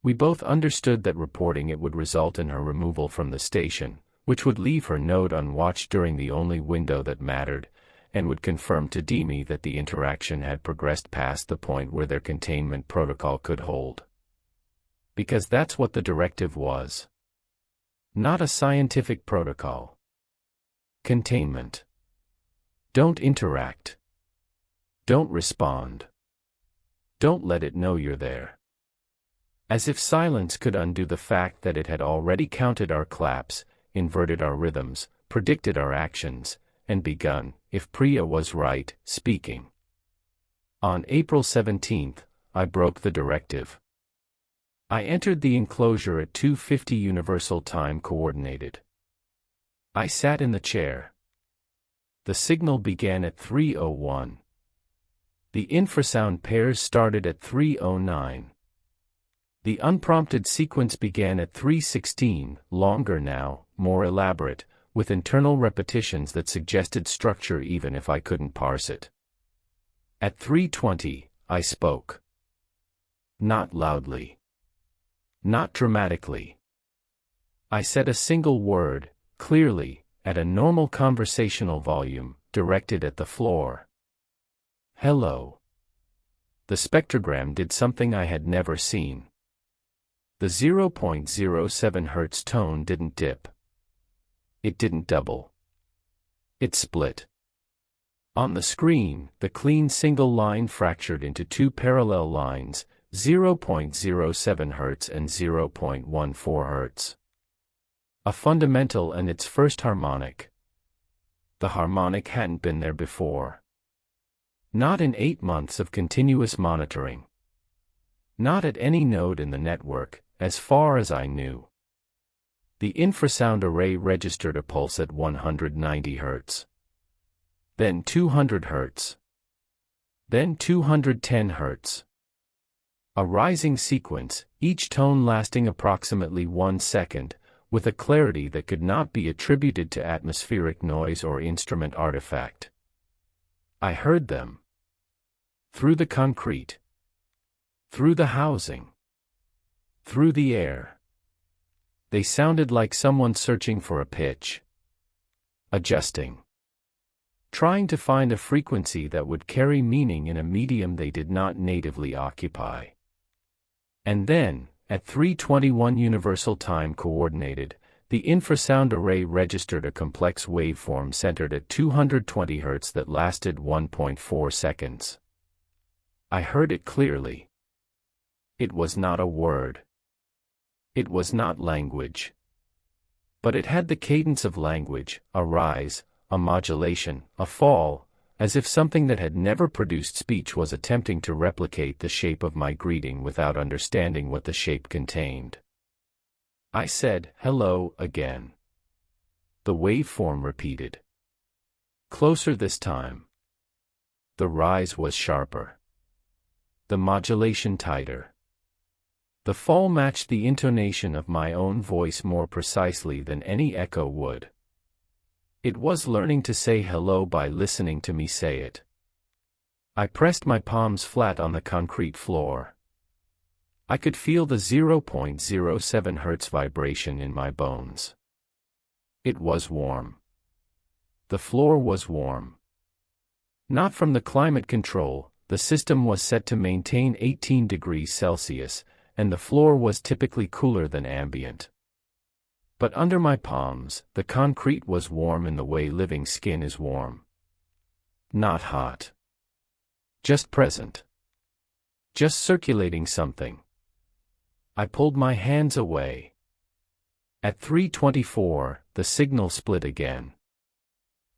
We both understood that reporting it would result in her removal from the station, which would leave her node unwatched during the only window that mattered, and would confirm to Demi that the interaction had progressed past the point where their containment protocol could hold. Because that's what the directive was. Not a scientific protocol. Containment. Don't interact. Don't respond. Don't let it know you're there. As if silence could undo the fact that it had already counted our claps, inverted our rhythms, predicted our actions, and begun, if Priya was right, speaking. On April 17, I broke the directive. I entered the enclosure at 2:50 Universal Time Coordinated. I sat in the chair. The signal began at 3:01. The infrasound pairs started at 3:09. The unprompted sequence began at 3:16, longer now, more elaborate, with internal repetitions that suggested structure even if I couldn't parse it. At 3:20, I spoke. Not loudly. Not dramatically. I said a single word, clearly, at a normal conversational volume, directed at the floor. Hello. The spectrogram did something I had never seen. The 0.07 Hz tone didn't dip. It didn't double. It split. On the screen, the clean single line fractured into two parallel lines, 0.07 Hz and 0.14 Hz. A fundamental and its first harmonic. The harmonic hadn't been there before. Not in 8 months of continuous monitoring. Not at any node in the network, as far as I knew. The infrasound array registered a pulse at 190 Hz. Then 200 Hz. Then 210 Hz. A rising sequence, each tone lasting approximately 1 second, with a clarity that could not be attributed to atmospheric noise or instrument artifact. I heard them. Through the concrete. Through the housing. Through the air. They sounded like someone searching for a pitch. Adjusting. Trying to find a frequency that would carry meaning in a medium they did not natively occupy. And then, at 3:21 Universal Time Coordinated, the infrasound array registered a complex waveform centered at 220 Hz that lasted 1.4 seconds. I heard it clearly. It was not a word. It was not language. But it had the cadence of language, a rise, a modulation, a fall, as if something that had never produced speech was attempting to replicate the shape of my greeting without understanding what the shape contained. I said, "Hello," again. The waveform repeated. Closer this time. The rise was sharper. The modulation tighter. The fall matched the intonation of my own voice more precisely than any echo would. It was learning to say hello by listening to me say it. I pressed my palms flat on the concrete floor. I could feel the 0.07 Hz vibration in my bones. It was warm. The floor was warm. Not from the climate control, the system was set to maintain 18 degrees Celsius, and the floor was typically cooler than ambient. But under my palms, the concrete was warm in the way living skin is warm. Not hot. Just present. Just circulating something. I pulled my hands away. At 3:24, the signal split again.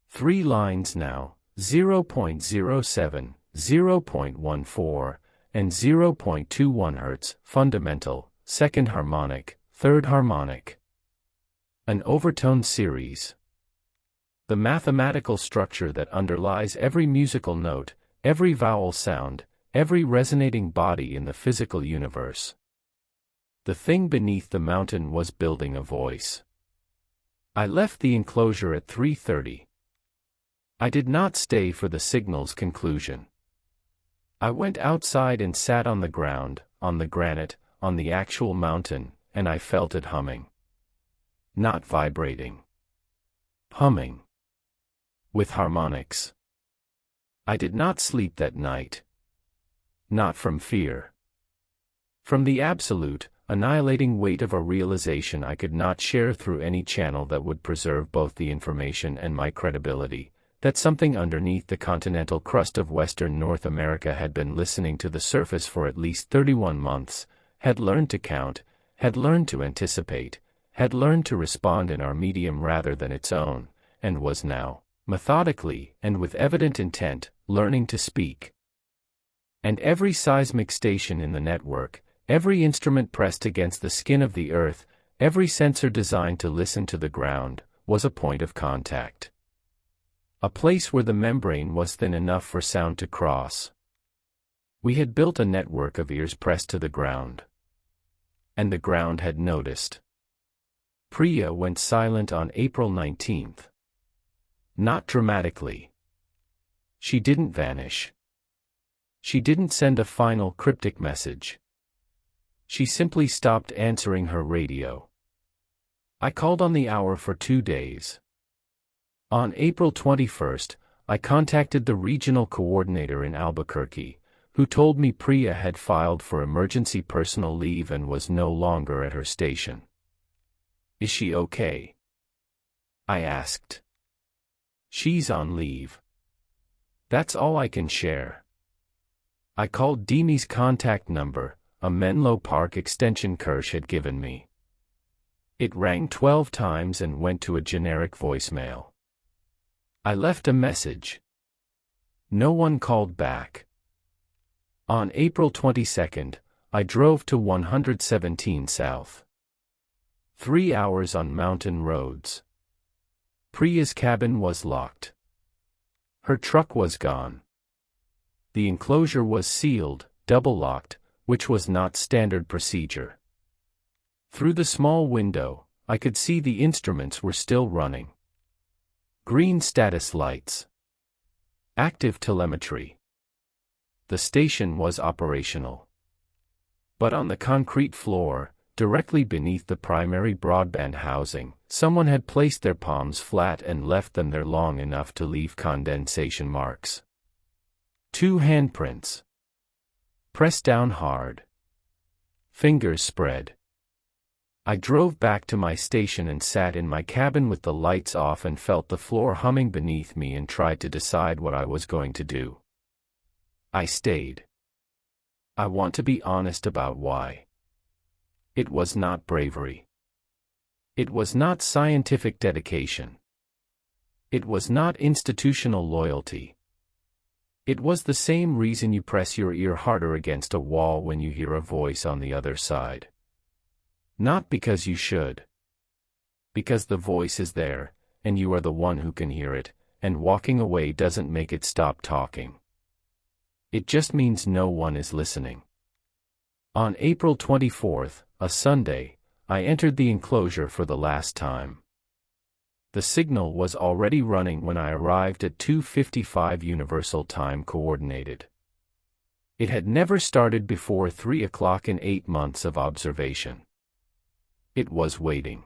3 lines now, 0.07, 0.14, and 0.21 Hz, fundamental, second harmonic, third harmonic. An overtone series. The mathematical structure that underlies every musical note, every vowel sound, every resonating body in the physical universe. The thing beneath the mountain was building a voice. I left the enclosure at 3:30. I did not stay for the signal's conclusion. I went outside and sat on the ground, on the granite, on the actual mountain, and I felt it humming. Not vibrating. Humming. With harmonics. I did not sleep that night. Not from fear. From the absolute, annihilating weight of a realization I could not share through any channel that would preserve both the information and my credibility, that something underneath the continental crust of Western North America had been listening to the surface for at least 31 months, had learned to count, had learned to anticipate, had learned to respond in our medium rather than its own, and was now, methodically, and with evident intent, learning to speak. And every seismic station in the network, every instrument pressed against the skin of the earth, every sensor designed to listen to the ground, was a point of contact. A place where the membrane was thin enough for sound to cross. We had built a network of ears pressed to the ground. And the ground had noticed. Priya went silent on April 19th. Not dramatically. She didn't vanish. She didn't send a final cryptic message. She simply stopped answering her radio. I called on the hour for 2 days. On April 21st, I contacted the regional coordinator in Albuquerque, who told me Priya had filed for emergency personal leave and was no longer at her station. "Is she okay?" I asked. "She's on leave." That's all I can share. I called Demi's contact number, a Menlo Park extension Kirsch had given me. It rang 12 times and went to a generic voicemail. I left a message. No one called back. On April 22nd, I drove to 117 South. 3 hours on mountain roads. Priya's cabin was locked. Her truck was gone. The enclosure was sealed, double-locked, which was not standard procedure. Through the small window, I could see the instruments were still running. Green status lights. Active telemetry. The station was operational. But on the concrete floor, directly beneath the primary broadband housing, someone had placed their palms flat and left them there long enough to leave condensation marks. 2 handprints. Pressed down hard. Fingers spread. I drove back to my station and sat in my cabin with the lights off and felt the floor humming beneath me and tried to decide what I was going to do. I stayed. I want to be honest about why. It was not bravery. It was not scientific dedication. It was not institutional loyalty. It was the same reason you press your ear harder against a wall when you hear a voice on the other side. Not because you should. Because the voice is there, and you are the one who can hear it, and walking away doesn't make it stop talking. It just means no one is listening. On April 24th, a Sunday, I entered the enclosure for the last time. The signal was already running when I arrived at 2:55 Universal Time Coordinated. It had never started before 3 o'clock in 8 months of observation. It was waiting.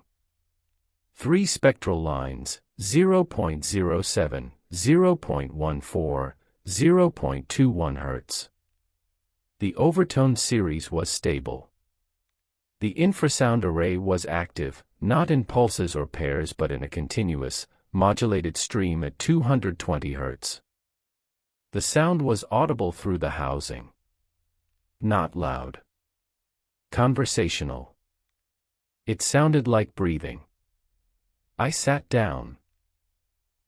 3 spectral lines, 0.07, 0.14, 0.21 Hz. The overtone series was stable. The infrasound array was active, not in pulses or pairs but in a continuous, modulated stream at 220 Hz. The sound was audible through the housing. Not loud. Conversational. It sounded like breathing. I sat down.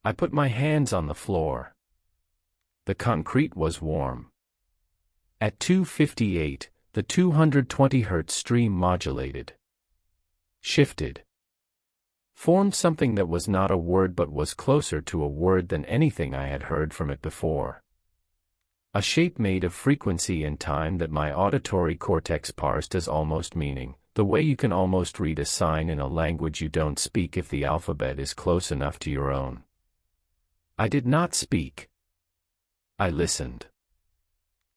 I put my hands on the floor. The concrete was warm. At 2:58, the 220 Hz stream modulated. Shifted. Formed something that was not a word but was closer to a word than anything I had heard from it before. A shape made of frequency and time that my auditory cortex parsed as almost meaning, the way you can almost read a sign in a language you don't speak if the alphabet is close enough to your own. I did not speak. I listened.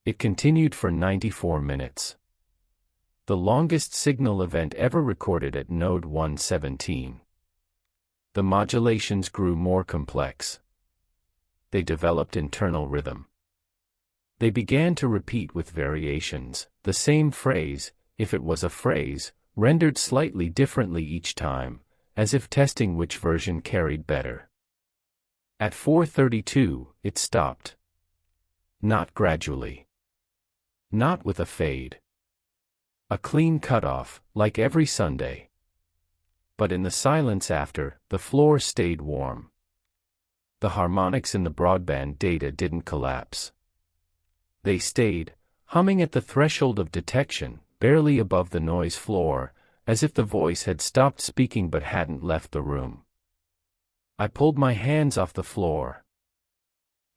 It continued for 94 minutes. The longest signal event ever recorded at node 117. The modulations grew more complex. They developed internal rhythm. They began to repeat with variations, the same phrase, if it was a phrase, rendered slightly differently each time, as if testing which version carried better. At 4:32, it stopped. Not gradually. Not with a fade. A clean cutoff, like every Sunday. But in the silence after, the floor stayed warm. The harmonics in the broadband data didn't collapse. They stayed, humming at the threshold of detection, barely above the noise floor, as if the voice had stopped speaking but hadn't left the room. I pulled my hands off the floor.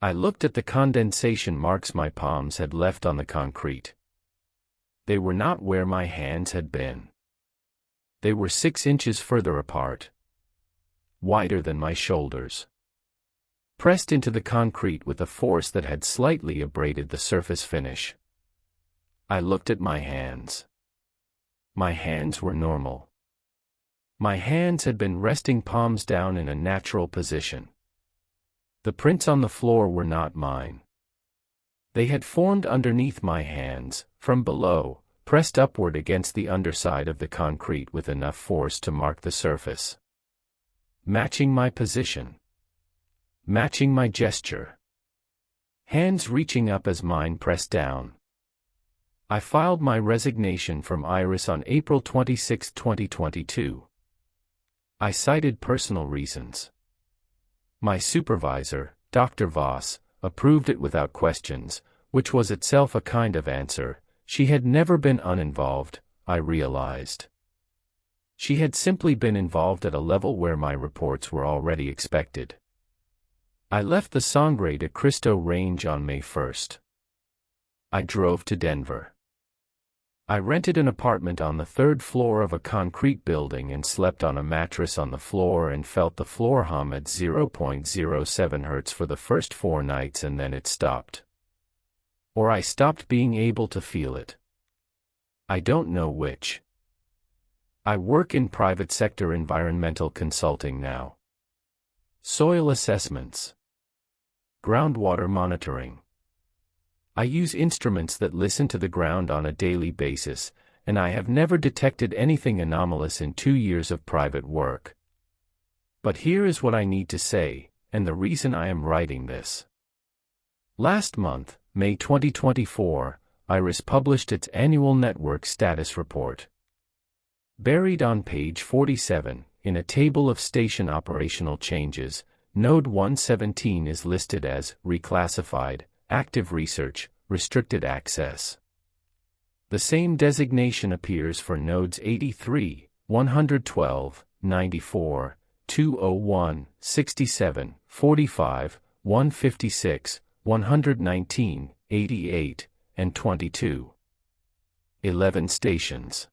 I looked at the condensation marks my palms had left on the concrete. They were not where my hands had been. They were 6 inches further apart. Wider than my shoulders. Pressed into the concrete with a force that had slightly abraded the surface finish. I looked at my hands. My hands were normal. My hands had been resting palms down in a natural position. The prints on the floor were not mine. They had formed underneath my hands, from below, pressed upward against the underside of the concrete with enough force to mark the surface. Matching my position. Matching my gesture. hands reaching up as mine pressed down. I filed my resignation from IRIS on April 26, 2022. I cited personal reasons. My supervisor, Dr. Voss, approved it without questions, which was itself a kind of answer. She had never been uninvolved, I realized. She had simply been involved at a level where my reports were already expected. I left the Sangre de Cristo Range on May 1st. I drove to Denver. I rented an apartment on the third floor of a concrete building and slept on a mattress on the floor and felt the floor hum at 0.07 Hz for the first 4 nights, and then it stopped. Or I stopped being able to feel it. I don't know which. I work in private sector environmental consulting now. Soil assessments. Groundwater monitoring. I use instruments that listen to the ground on a daily basis, and I have never detected anything anomalous in 2 years of private work. But here is what I need to say, and the reason I am writing this. Last month, May 2024, IRIS published its annual network status report. Buried on page 47, in a table of station operational changes, Node 117 is listed as reclassified, active research, restricted access. The same designation appears for nodes 83, 112, 94, 201, 67, 45, 156, 119, 88, and 22. 11 stations.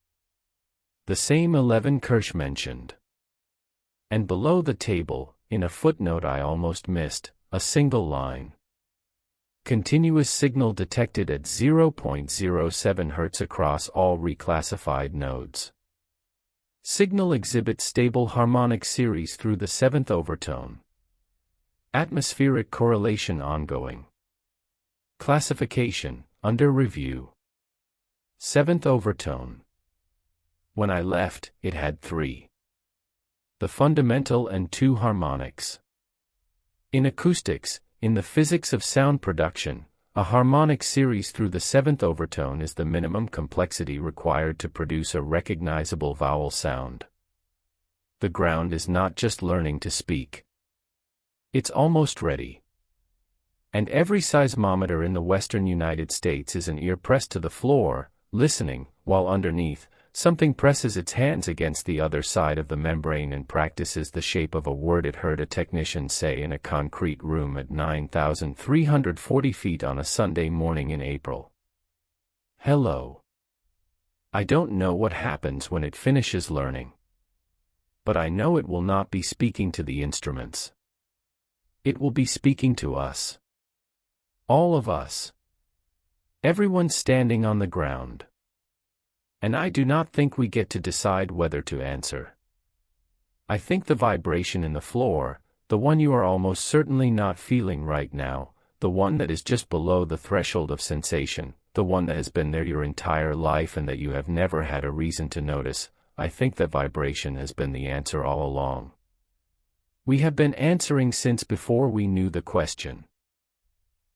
The same 11 Kirsch mentioned. And below the table, in a footnote I almost missed, a single line. Continuous signal detected at 0.07 Hz across all reclassified nodes. Signal exhibits stable harmonic series through the 7th overtone. Atmospheric correlation ongoing. Classification, under review. 7th overtone. When I left, it had 3. The fundamental and 2 harmonics. In acoustics, in the physics of sound production, a harmonic series through the 7th overtone is the minimum complexity required to produce a recognizable vowel sound. The ground is not just learning to speak. It's almost ready. And every seismometer in the western United States is an ear pressed to the floor, listening, while underneath, something presses its hands against the other side of the membrane and practices the shape of a word it heard a technician say in a concrete room at 9,340 feet on a Sunday morning in April. Hello. I don't know what happens when it finishes learning. But I know it will not be speaking to the instruments. It will be speaking to us. All of us. Everyone standing on the ground. And I do not think we get to decide whether to answer. I think the vibration in the floor, the one you are almost certainly not feeling right now, the one that is just below the threshold of sensation, the one that has been there your entire life and that you have never had a reason to notice, I think that vibration has been the answer all along. We have been answering since before we knew the question.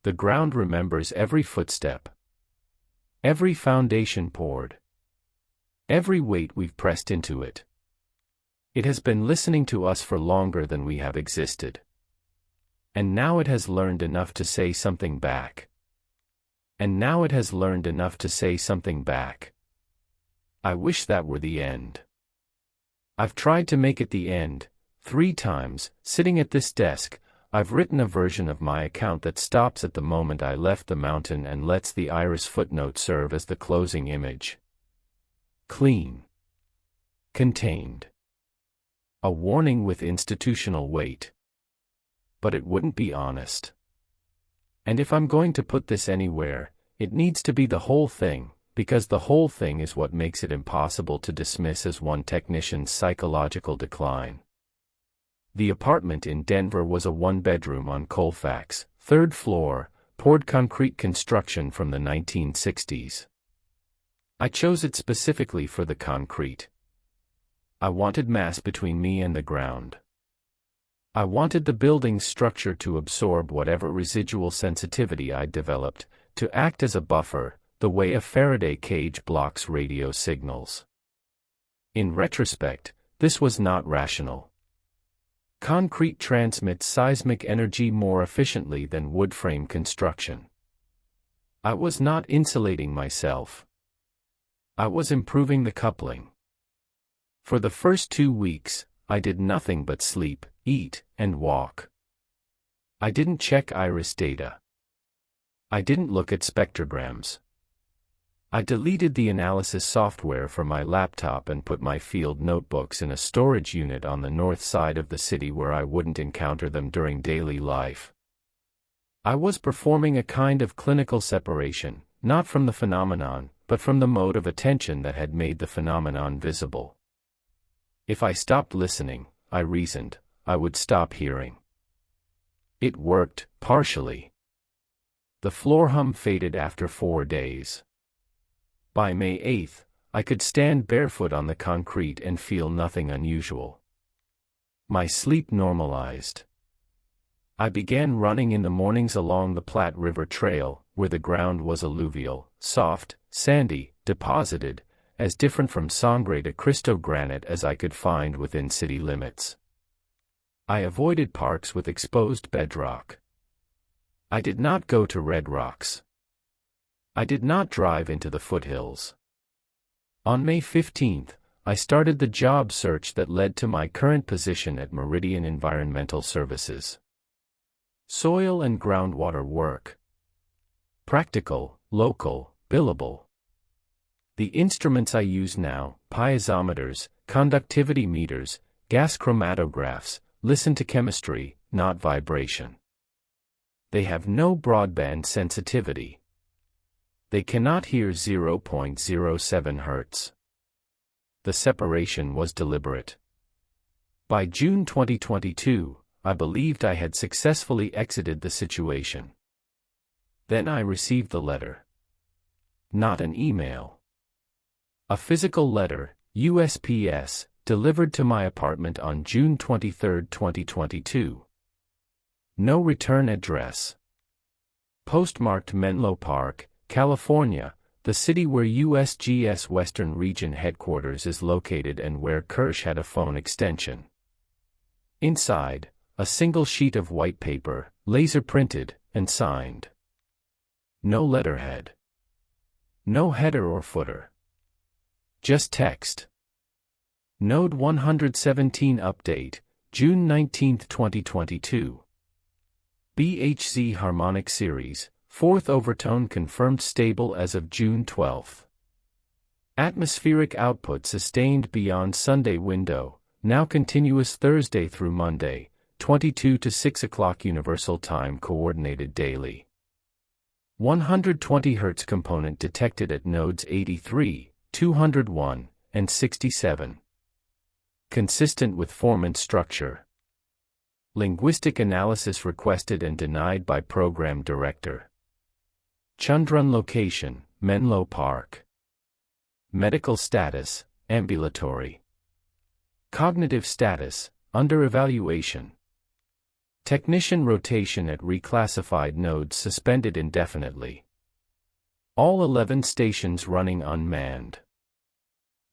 The ground remembers every footstep. Every foundation poured. Every weight we've pressed into it. It has been listening to us for longer than we have existed. And now it has learned enough to say something back. And now it has learned enough to say something back. I wish that were the end. I've tried to make it the end, 3 times, sitting at this desk. I've written a version of my account that stops at the moment I left the mountain and lets the IRIS footnote serve as the closing image. Clean. Contained. A warning with institutional weight. But it wouldn't be honest. And if I'm going to put this anywhere, it needs to be the whole thing, because the whole thing is what makes it impossible to dismiss as one technician's psychological decline. The apartment in Denver was a 1-bedroom on Colfax, 3rd floor, poured concrete construction from the 1960s. I chose it specifically for the concrete. I wanted mass between me and the ground. I wanted the building's structure to absorb whatever residual sensitivity I'd developed, to act as a buffer, the way a Faraday cage blocks radio signals. In retrospect, this was not rational. Concrete transmits seismic energy more efficiently than wood frame construction. I was not insulating myself. I was improving the coupling. For the first 2 weeks, I did nothing but sleep, eat, and walk. I didn't check iris data. I didn't look at spectrograms. I deleted the analysis software from my laptop and put my field notebooks in a storage unit on the north side of the city where I wouldn't encounter them during daily life. I was performing a kind of clinical separation, not from the phenomenon, but from the mode of attention that had made the phenomenon visible. If I stopped listening, I reasoned, I would stop hearing. It worked, partially. The floor hum faded after 4 days. By May 8th, I could stand barefoot on the concrete and feel nothing unusual. My sleep normalized. I began running in the mornings along the Platte River Trail, where the ground was alluvial, soft, sandy, deposited, as different from Sangre de Cristo granite as I could find within city limits. I avoided parks with exposed bedrock. I did not go to red rocks. I did not drive into the foothills. On May 15th, I started the job search that led to my current position at Meridian Environmental Services. Soil and groundwater work. Practical, local, billable. The instruments I use now, piezometers, conductivity meters, gas chromatographs, listen to chemistry, not vibration. They have no broadband sensitivity. They cannot hear 0.07 Hz. The separation was deliberate. By June 2022, I believed I had successfully exited the situation. Then I received the letter. Not an email. A physical letter, USPS, delivered to my apartment on June 23, 2022. No return address. Postmarked Menlo Park, California, the city where USGS Western Region headquarters is located and where Kirsch had a phone extension. Inside, a single sheet of white paper, laser printed, and signed. No letterhead. No header or footer. Just text. Node 117 update, June 19, 2022. BHZ harmonic series, 4th overtone confirmed stable as of June 12. Atmospheric output sustained beyond Sunday window, now continuous Thursday through Monday, 22 to 6 o'clock Universal Time coordinated daily. 120 Hz component detected at nodes 83, 201, and 67. Consistent with form and structure. Linguistic analysis requested and denied by Program Director. Chundrun location, Menlo Park. Medical status, ambulatory. Cognitive status, under evaluation. Technician rotation at reclassified nodes suspended indefinitely. All 11 stations running unmanned.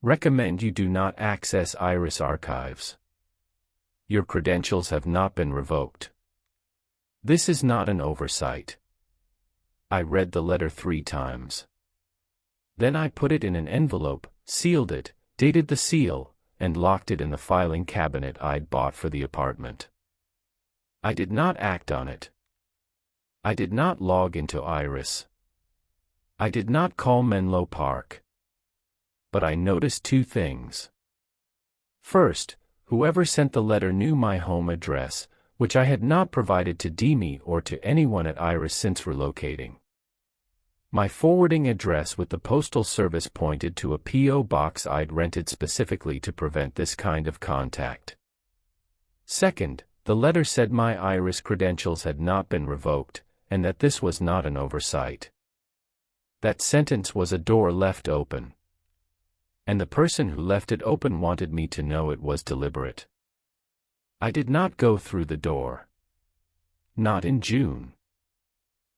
Recommend you do not access IRIS archives. Your credentials have not been revoked. This is not an oversight. I read the letter 3 times. Then I put it in an envelope, sealed it, dated the seal, and locked it in the filing cabinet I'd bought for the apartment. I did not act on it. I did not log into IRIS. I did not call Menlo Park. But I noticed 2 things. First, whoever sent the letter knew my home address, which I had not provided to Demi or to anyone at IRIS since relocating. My forwarding address with the Postal Service pointed to a P.O. box I'd rented specifically to prevent this kind of contact. Second, the letter said my IRIS credentials had not been revoked, and that this was not an oversight. That sentence was a door left open. And the person who left it open wanted me to know it was deliberate. I did not go through the door. Not in June.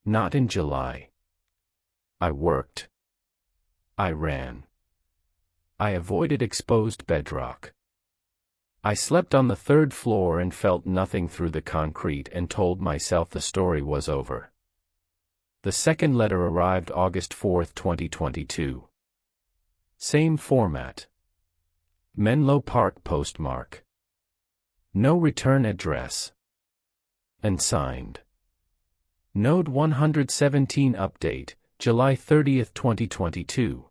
Not in July. I worked. I ran. I avoided exposed bedrock. I slept on the third floor and felt nothing through the concrete and told myself the story was over. The second letter arrived August 4, 2022. Same format. Menlo Park postmark. No return address. And signed. Node 117 update, July 30, 2022.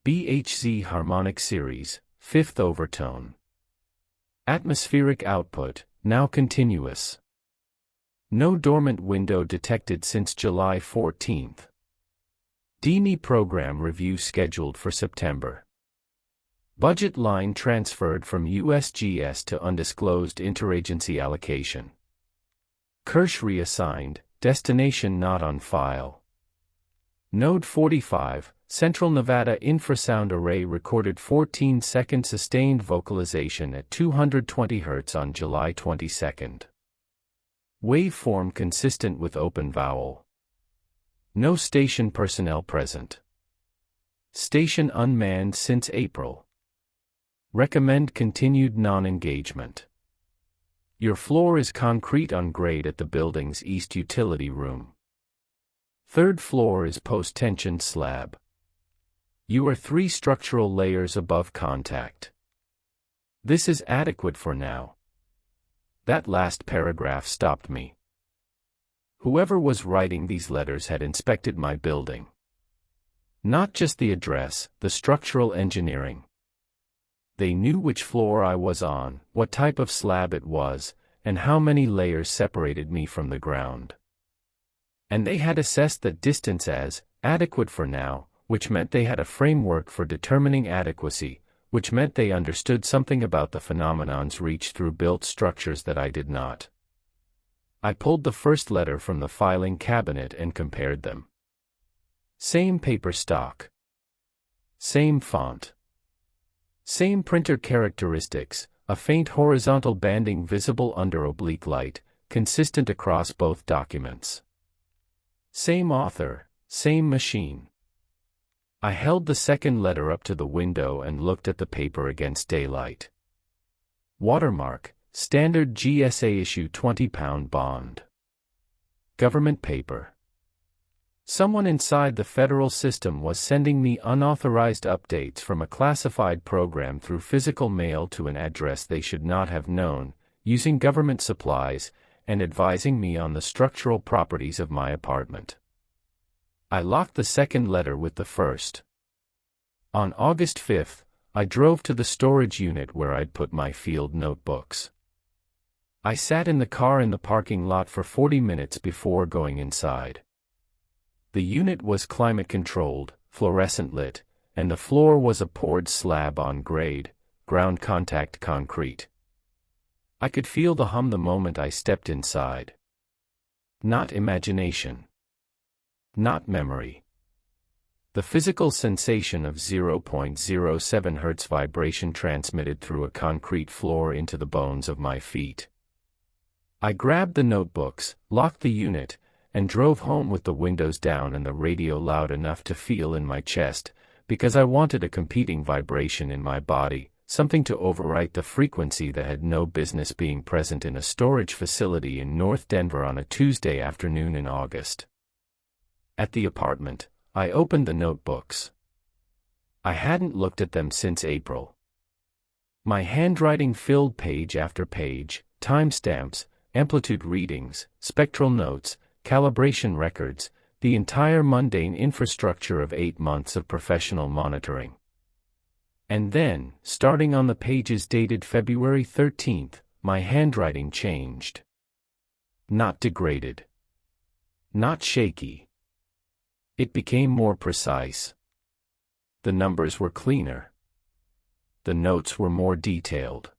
BHZ harmonic series, 5th overtone. Atmospheric output, now continuous. No dormant window detected since July 14. DNI program review scheduled for September. Budget line transferred from USGS to undisclosed interagency allocation. Kirsch reassigned, destination not on file. Node 45, Central Nevada infrasound array recorded 14-second sustained vocalization at 220 Hz on July 22. Waveform consistent with open vowel. No station personnel present. Station unmanned since April. Recommend continued non-engagement. Your floor is concrete on grade at the building's east utility room. Third floor is post-tension slab. You are 3 structural layers above contact. This is adequate for now. That last paragraph stopped me. Whoever was writing these letters had inspected my building. Not just the address, the structural engineering. They knew which floor I was on, what type of slab it was, and how many layers separated me from the ground. And they had assessed that distance as adequate for now, which meant they had a framework for determining adequacy, which meant they understood something about the phenomenon's reach through built structures that I did not. I pulled the first letter from the filing cabinet and compared them. Same paper stock. Same font. Same printer characteristics, a faint horizontal banding visible under oblique light, consistent across both documents. Same author, same machine. I held the second letter up to the window and looked at the paper against daylight. Watermark, standard GSA issue 20-pound bond. Government paper. Someone inside the federal system was sending me unauthorized updates from a classified program through physical mail to an address they should not have known, using government supplies, and advising me on the structural properties of my apartment. I locked the second letter with the first. On August 5, I drove to the storage unit where I'd put my field notebooks. I sat in the car in the parking lot for 40 minutes before going inside. The unit was climate-controlled, fluorescent lit, and the floor was a poured slab on grade, ground contact concrete. I could feel the hum the moment I stepped inside. Not imagination. Not memory. The physical sensation of 0.07 Hz vibration transmitted through a concrete floor into the bones of my feet. I grabbed the notebooks, locked the unit, and drove home with the windows down and the radio loud enough to feel in my chest, because I wanted a competing vibration in my body, something to overwrite the frequency that had no business being present in a storage facility in North Denver on a Tuesday afternoon in August. At the apartment, I opened the notebooks. I hadn't looked at them since April. My handwriting filled page after page, timestamps, amplitude readings, spectral notes, calibration records, the entire mundane infrastructure of 8 months of professional monitoring. And then, starting on the pages dated February 13, my handwriting changed. Not degraded. Not shaky. It became more precise. The numbers were cleaner. The notes were more detailed.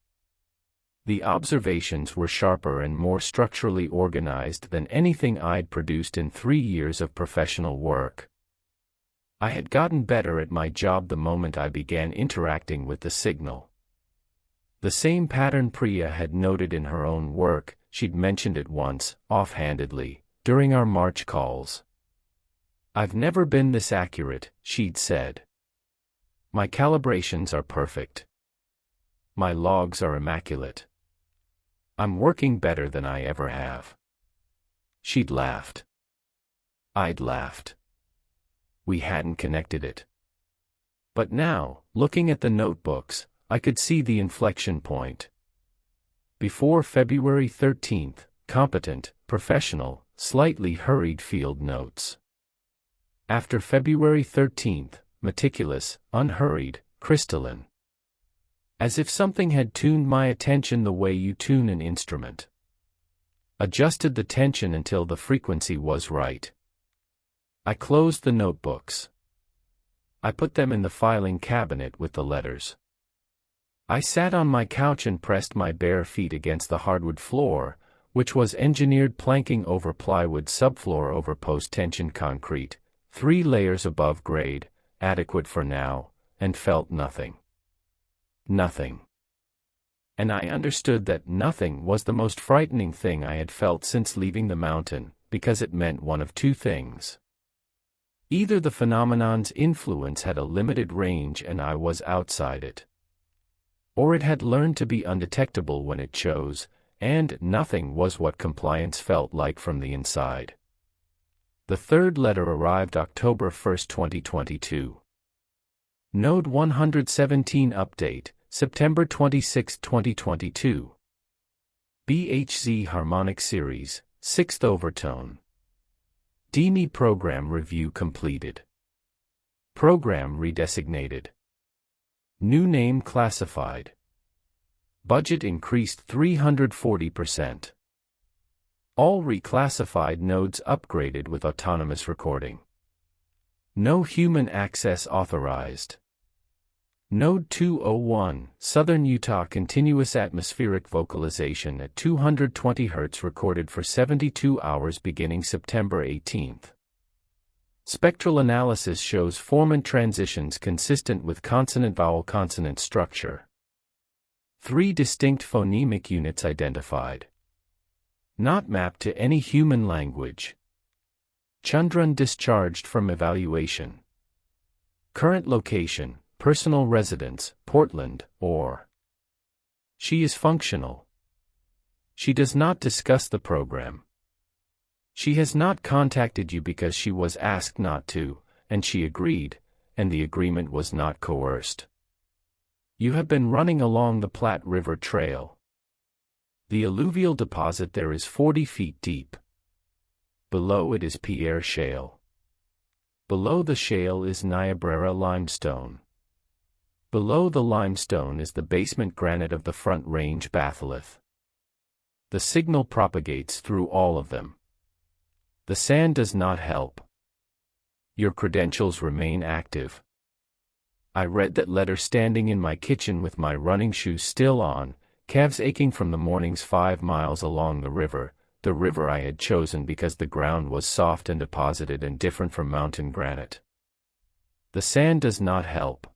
The observations were sharper and more structurally organized than anything I'd produced in 3 years of professional work. I had gotten better at my job the moment I began interacting with the signal. The same pattern Priya had noted in her own work. She'd mentioned it once, offhandedly, during our March calls. "I've never been this accurate," she'd said. "My calibrations are perfect. My logs are immaculate. I'm working better than I ever have." She'd laughed. I'd laughed. We hadn't connected it. But now, looking at the notebooks, I could see the inflection point. Before February 13th, competent, professional, slightly hurried field notes. After February 13th, meticulous, unhurried, crystalline. As if something had tuned my attention the way you tune an instrument. Adjusted the tension until the frequency was right. I closed the notebooks. I put them in the filing cabinet with the letters. I sat on my couch and pressed my bare feet against the hardwood floor, which was engineered planking over plywood subfloor over post-tension concrete, 3 layers above grade, adequate for now, and felt nothing. Nothing. And I understood that nothing was the most frightening thing I had felt since leaving the mountain, because it meant one of two things. Either the phenomenon's influence had a limited range and I was outside it. Or it had learned to be undetectable when it chose, and nothing was what compliance felt like from the inside. The third letter arrived October 1, 2022. Node 117 update, September 26, 2022. BHZ Harmonic Series, 6th overtone. DME program review completed. Program redesignated. New name classified. Budget increased 340%. All reclassified nodes upgraded with autonomous recording. No human access authorized. Node 201, Southern Utah continuous atmospheric vocalization at 220 Hz recorded for 72 hours beginning September 18. Spectral analysis shows formant transitions consistent with consonant-vowel-consonant structure. 3 distinct phonemic units identified. Not mapped to any human language. Chandran discharged from evaluation. Current location, personal residence, Portland, or. She is functional. She does not discuss the program. She has not contacted you because she was asked not to, and she agreed, and the agreement was not coerced. You have been running along the Platte River Trail. The alluvial deposit there is 40 feet deep. Below it is Pierre Shale. Below the shale is Niobrara limestone. Below the limestone is the basement granite of the Front Range batholith. The signal propagates through all of them. The sand does not help. Your credentials remain active. I read that letter standing in my kitchen with my running shoes still on, calves aching from the morning's 5 miles along the river I had chosen because the ground was soft and deposited and different from mountain granite. The sand does not help.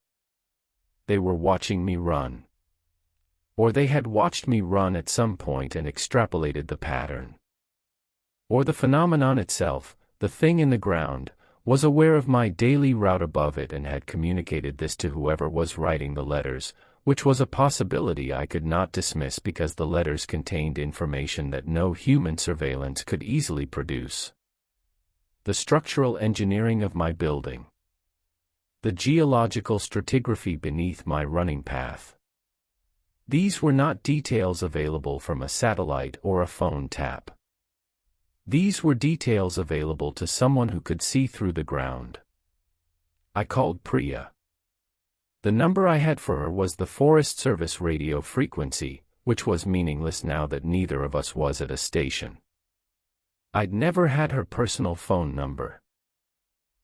They were watching me run. Or they had watched me run at some point and extrapolated the pattern. Or the phenomenon itself, the thing in the ground, was aware of my daily route above it and had communicated this to whoever was writing the letters, which was a possibility I could not dismiss because the letters contained information that no human surveillance could easily produce. The structural engineering of my building. The geological stratigraphy beneath my running path. These were not details available from a satellite or a phone tap. These were details available to someone who could see through the ground. I called Priya. The number I had for her was the Forest Service radio frequency, which was meaningless now that neither of us was at a station. I'd never had her personal phone number.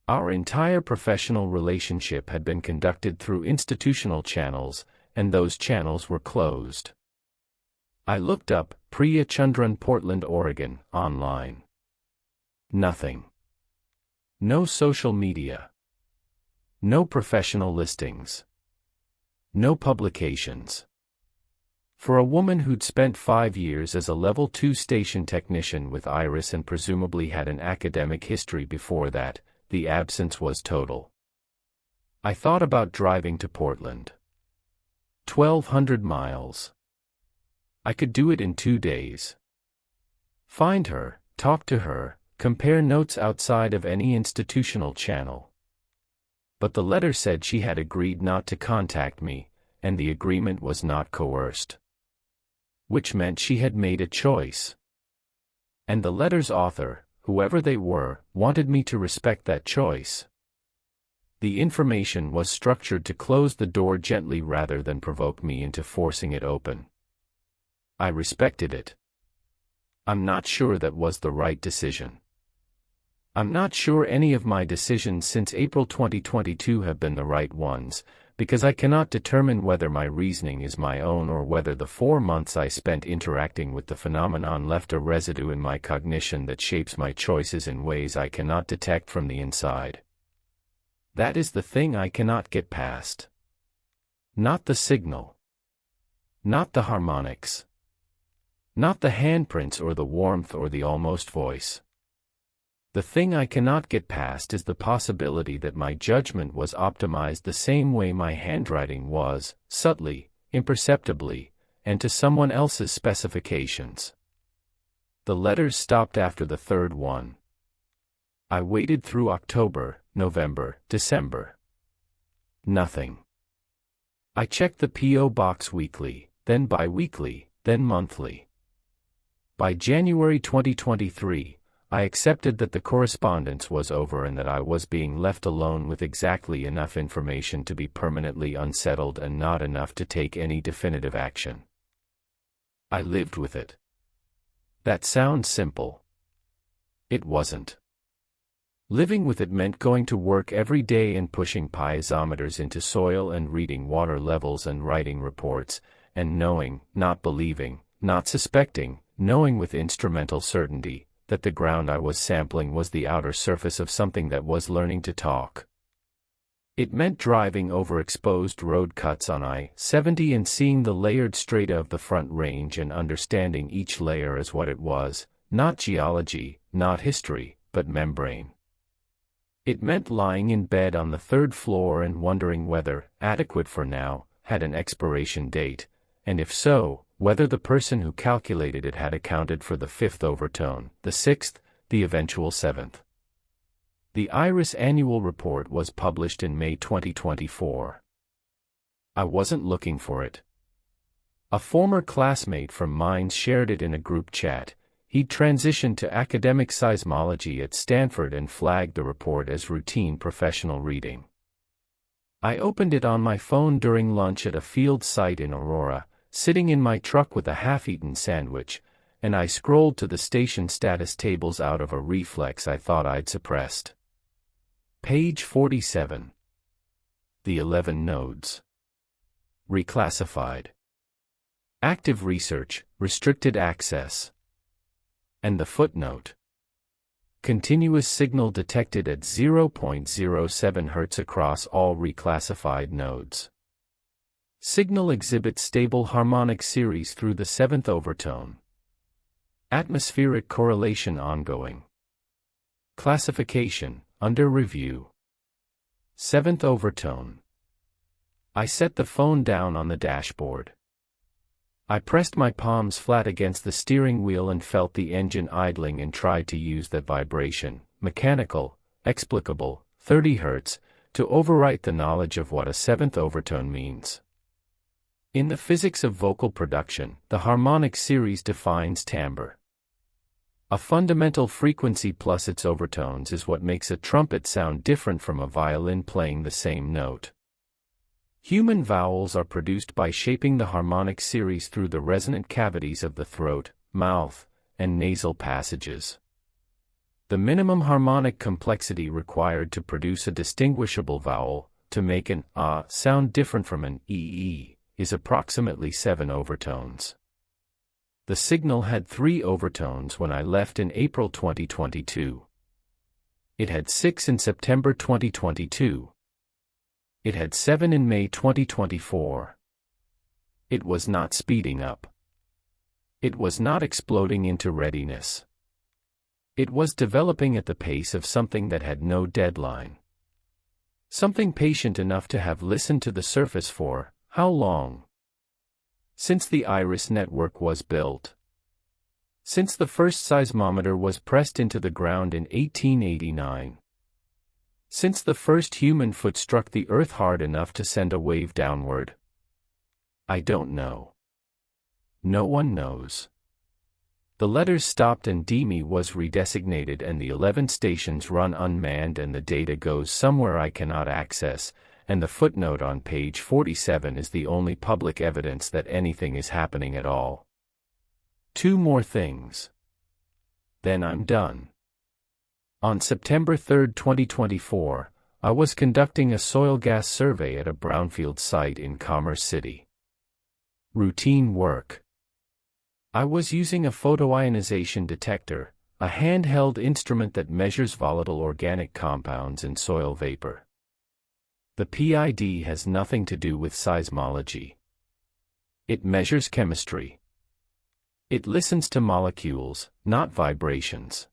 Our entire professional relationship had been conducted through institutional channels, and those channels were closed. I looked up Priya Chandran, Portland, Oregon, online. Nothing. No social media. No professional listings. No publications. For a woman who'd spent 5 years as a Level 2 station technician with Iris and presumably had an academic history before that, the absence was total. I thought about driving to Portland. 1,200 miles. I could do it in 2 days. Find her, talk to her, compare notes outside of any institutional channel. But the letter said she had agreed not to contact me, and the agreement was not coerced. Which meant she had made a choice. And the letter's author, whoever they were, wanted me to respect that choice. The information was structured to close the door gently rather than provoke me into forcing it open. I respected it. I'm not sure that was the right decision. I'm not sure any of my decisions since April 2022 have been the right ones, because I cannot determine whether my reasoning is my own or whether the 4 months I spent interacting with the phenomenon left a residue in my cognition that shapes my choices in ways I cannot detect from the inside. That is the thing I cannot get past. Not the signal. Not the harmonics. Not the handprints or the warmth or the almost voice. The thing I cannot get past is the possibility that my judgment was optimized the same way my handwriting was, subtly, imperceptibly, and to someone else's specifications. The letters stopped after the third one. I waited through October, November, December. Nothing. I checked the P.O. box weekly, then bi-weekly, then monthly. By January 2023, I accepted that the correspondence was over and that I was being left alone with exactly enough information to be permanently unsettled and not enough to take any definitive action. I lived with it. That sounds simple. It wasn't. Living with it meant going to work every day and pushing piezometers into soil and reading water levels and writing reports, and knowing, not believing, not suspecting, knowing with instrumental certainty, that the ground I was sampling was the outer surface of something that was learning to talk. It meant driving over exposed road cuts on I-70 and seeing the layered strata of the Front Range and understanding each layer as what it was, not geology, not history, but membrane. It meant lying in bed on the 3rd floor and wondering whether, adequate for now, had an expiration date, and if so, whether the person who calculated it had accounted for the 5th overtone, the 6th, the eventual 7th. The IRIS annual report was published in May 2024. I wasn't looking for it. A former classmate from mine shared it in a group chat. He'd transitioned to academic seismology at Stanford and flagged the report as routine professional reading. I opened it on my phone during lunch at a field site in Aurora, sitting in my truck with a half-eaten sandwich, and I scrolled to the station status tables out of a reflex I thought I'd suppressed. Page 47. The 11 nodes. Reclassified. Active research, restricted access. And the footnote. Continuous signal detected at 0.07 Hz across all reclassified nodes. Signal exhibits stable harmonic series through the 7th overtone. Atmospheric correlation ongoing. Classification, under review. 7th overtone. I set the phone down on the dashboard. I pressed my palms flat against the steering wheel and felt the engine idling and tried to use that vibration, mechanical, explicable, 30 Hz, to overwrite the knowledge of what a 7th overtone means. In the physics of vocal production, the harmonic series defines timbre. A fundamental frequency plus its overtones is what makes a trumpet sound different from a violin playing the same note. Human vowels are produced by shaping the harmonic series through the resonant cavities of the throat, mouth, and nasal passages. The minimum harmonic complexity required to produce a distinguishable vowel, to make an sound different from an ee, is approximately 7 overtones. The signal had 3 overtones when I left in April 2022. It had 6 in September 2022. It had 7 in May 2024. It was not speeding up. It was not exploding into readiness. It was developing at the pace of something that had no deadline. Something patient enough to have listened to the surface for, how long? Since the Iris network was built. Since the first seismometer was pressed into the ground in 1889. Since the first human foot struck the earth hard enough to send a wave downward. I don't know. No one knows. The letters stopped and DME was redesignated and the 11 stations run unmanned and the data goes somewhere I cannot access, and the footnote on page 47 is the only public evidence that anything is happening at all. 2 more things. Then I'm done. On September 3, 2024, I was conducting a soil gas survey at a brownfield site in Commerce City. Routine work. I was using a photoionization detector, a handheld instrument that measures volatile organic compounds in soil vapor. The PID has nothing to do with seismology. It measures chemistry. It listens to molecules, not vibrations.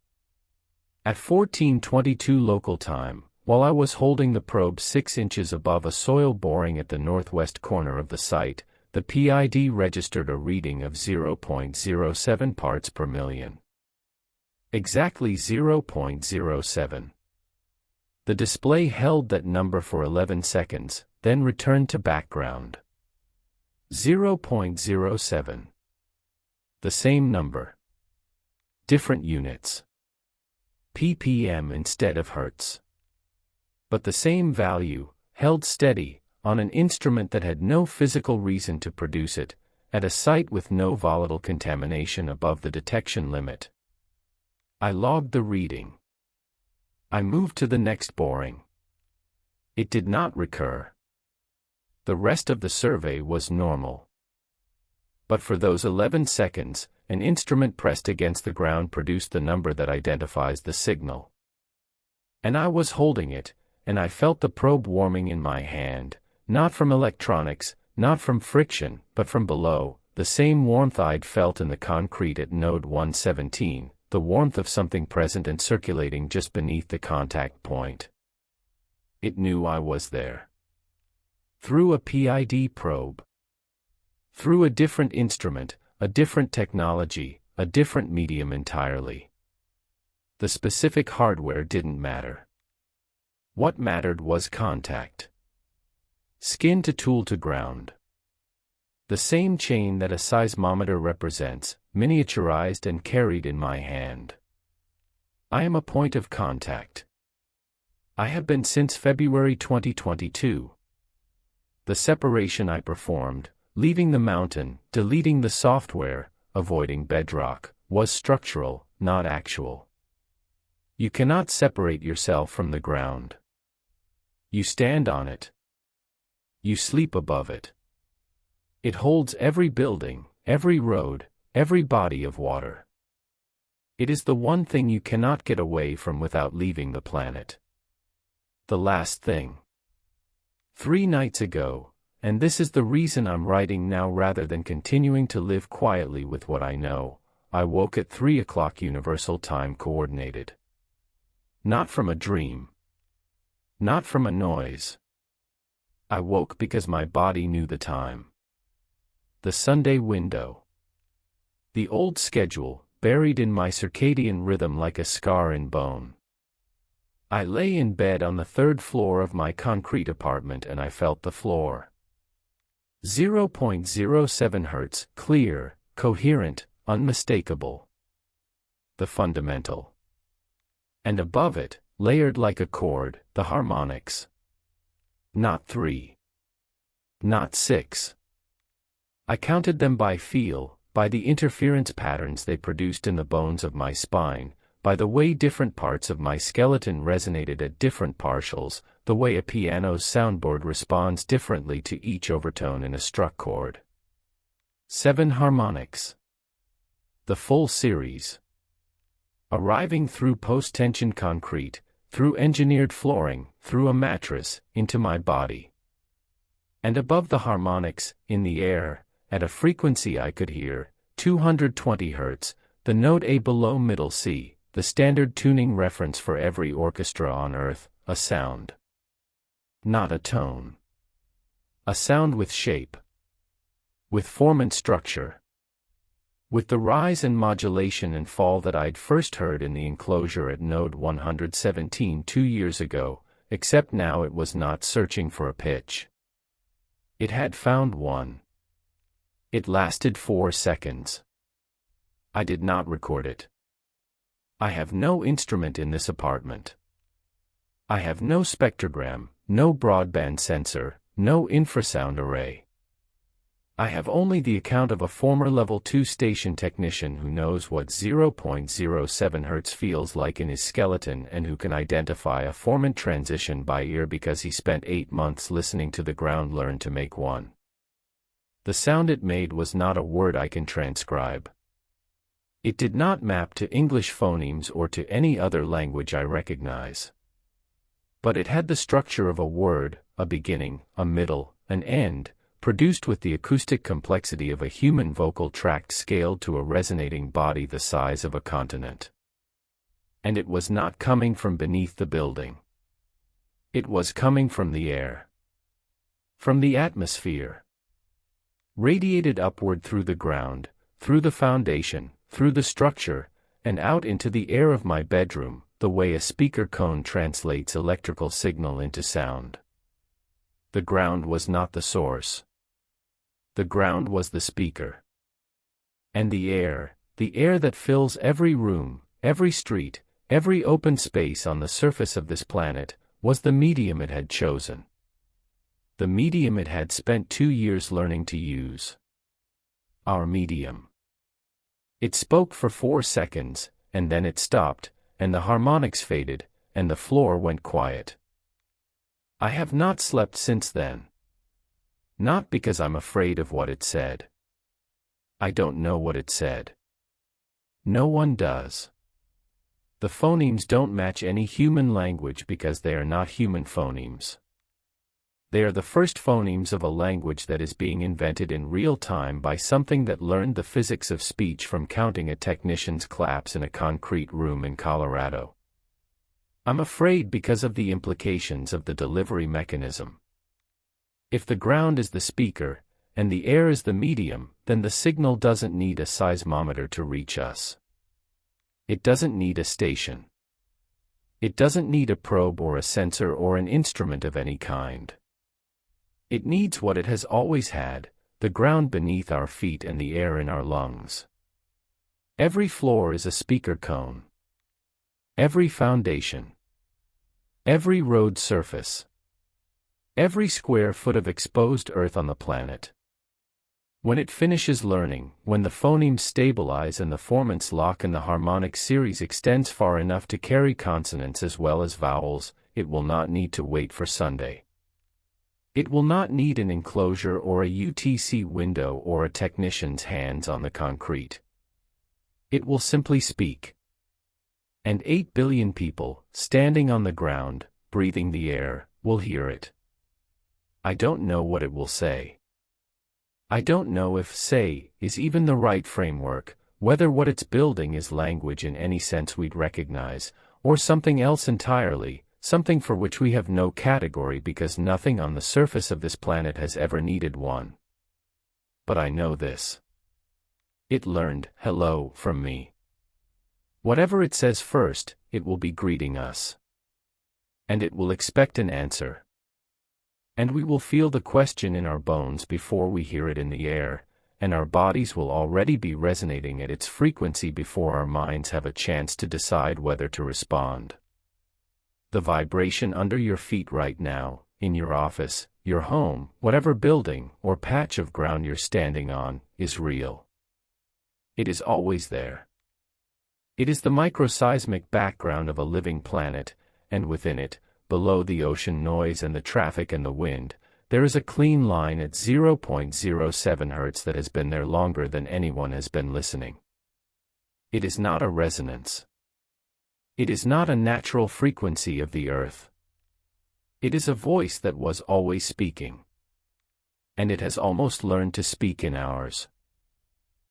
At 14:22 local time, while I was holding the probe 6 inches above a soil boring at the northwest corner of the site, the PID registered a reading of 0.07 parts per million. Exactly 0.07. The display held that number for 11 seconds, then returned to background. 0.07. The same number. Different units. ppm instead of hertz. But the same value, held steady, on an instrument that had no physical reason to produce it, at a site with no volatile contamination above the detection limit. I logged the reading. I moved to the next boring. It did not recur. The rest of the survey was normal. But for those 11 seconds, an instrument pressed against the ground produced the number that identifies the signal. And I was holding it, and I felt the probe warming in my hand, not from electronics, not from friction, but from below, the same warmth I'd felt in the concrete at node 117, the warmth of something present and circulating just beneath the contact point. It knew I was there. Through a PID probe. Through a different instrument, a different technology, a different medium entirely. The specific hardware didn't matter. What mattered was contact. Skin to tool to ground. The same chain that a seismometer represents, miniaturized and carried in my hand. I am a point of contact. I have been since February 2022. The separation I performed, leaving the mountain, deleting the software, avoiding bedrock, was structural, not actual. You cannot separate yourself from the ground. You stand on it. You sleep above it. It holds every building, every road, every body of water. It is the one thing you cannot get away from without leaving the planet. The last thing. 3 nights ago, and this is the reason I'm writing now rather than continuing to live quietly with what I know, I woke at 3 o'clock Universal Time Coordinated. Not from a dream. Not from a noise. I woke because my body knew the time. The Sunday window. The old schedule, buried in my circadian rhythm like a scar in bone. I lay in bed on the 3rd floor of my concrete apartment and I felt the floor. 0.07 hertz, clear, coherent, unmistakable. The fundamental. And above it, layered like a chord, the harmonics. Not 3. Not 6. I counted them by feel, by the interference patterns they produced in the bones of my spine, by the way different parts of my skeleton resonated at different partials, the way a piano's soundboard responds differently to each overtone in a struck chord. 7 harmonics. The full series. Arriving through post-tension concrete, through engineered flooring, through a mattress, into my body. And above the harmonics, in the air, At a frequency I could hear, 220 Hz, the note A below middle C, the standard tuning reference for every orchestra on Earth, a sound. Not a tone. A sound with shape. With form and structure. With the rise and modulation and fall that I'd first heard in the enclosure at node 117 2 years ago, except now it was not searching for a pitch. It had found one. It lasted 4 seconds. I did not record it. I have no instrument in this apartment. I have no spectrogram, no broadband sensor, no infrasound array. I have only the account of a former level 2 station technician who knows what 0.07 Hz feels like in his skeleton and who can identify a formant transition by ear because he spent 8 months listening to the ground learn to make one. The sound it made was not a word I can transcribe. It did not map to English phonemes or to any other language I recognize. But it had the structure of a word, a beginning, a middle, an end, produced with the acoustic complexity of a human vocal tract scaled to a resonating body the size of a continent. And it was not coming from beneath the building. It was coming from the air. From the atmosphere. Radiated upward through the ground, through the foundation, through the structure, and out into the air of my bedroom, the way a speaker cone translates electrical signal into sound. The ground was not the source. The ground was the speaker. And the air that fills every room, every street, every open space on the surface of this planet, was the medium it had chosen. The medium it had spent 2 years learning to use. Our medium. It spoke for 4 seconds, and then it stopped, and the harmonics faded, and the floor went quiet. I have not slept since then. Not because I'm afraid of what it said. I don't know what it said. No one does. The phonemes don't match any human language because they are not human phonemes. They are the first phonemes of a language that is being invented in real time by something that learned the physics of speech from counting a technician's claps in a concrete room in Colorado. I'm afraid because of the implications of the delivery mechanism. If the ground is the speaker, and the air is the medium, then the signal doesn't need a seismometer to reach us. It doesn't need a station. It doesn't need a probe or a sensor or an instrument of any kind. It needs what it has always had, the ground beneath our feet and the air in our lungs. Every floor is a speaker cone. Every foundation. Every road surface. Every square foot of exposed earth on the planet. When it finishes learning, when the phonemes stabilize and the formants lock and the harmonic series extends far enough to carry consonants as well as vowels, it will not need to wait for Sunday. It will not need an enclosure or a UTC window or a technician's hands on the concrete. It will simply speak. And 8 billion people, standing on the ground, breathing the air, will hear it. I don't know what it will say. I don't know if "say" is even the right framework, whether what it's building is language in any sense we'd recognize, or something else entirely, something for which we have no category because nothing on the surface of this planet has ever needed one. But I know this. It learned "hello" from me. Whatever it says first, it will be greeting us. And it will expect an answer. And we will feel the question in our bones before we hear it in the air, and our bodies will already be resonating at its frequency before our minds have a chance to decide whether to respond. The vibration under your feet right now, in your office, your home, whatever building or patch of ground you're standing on, is real. It is always there. It is the microseismic background of a living planet, and within it, below the ocean noise and the traffic and the wind, there is a clean line at 0.07 Hz that has been there longer than anyone has been listening. It is not a resonance. It is not a natural frequency of the earth. It is a voice that was always speaking. and it has almost learned to speak in ours.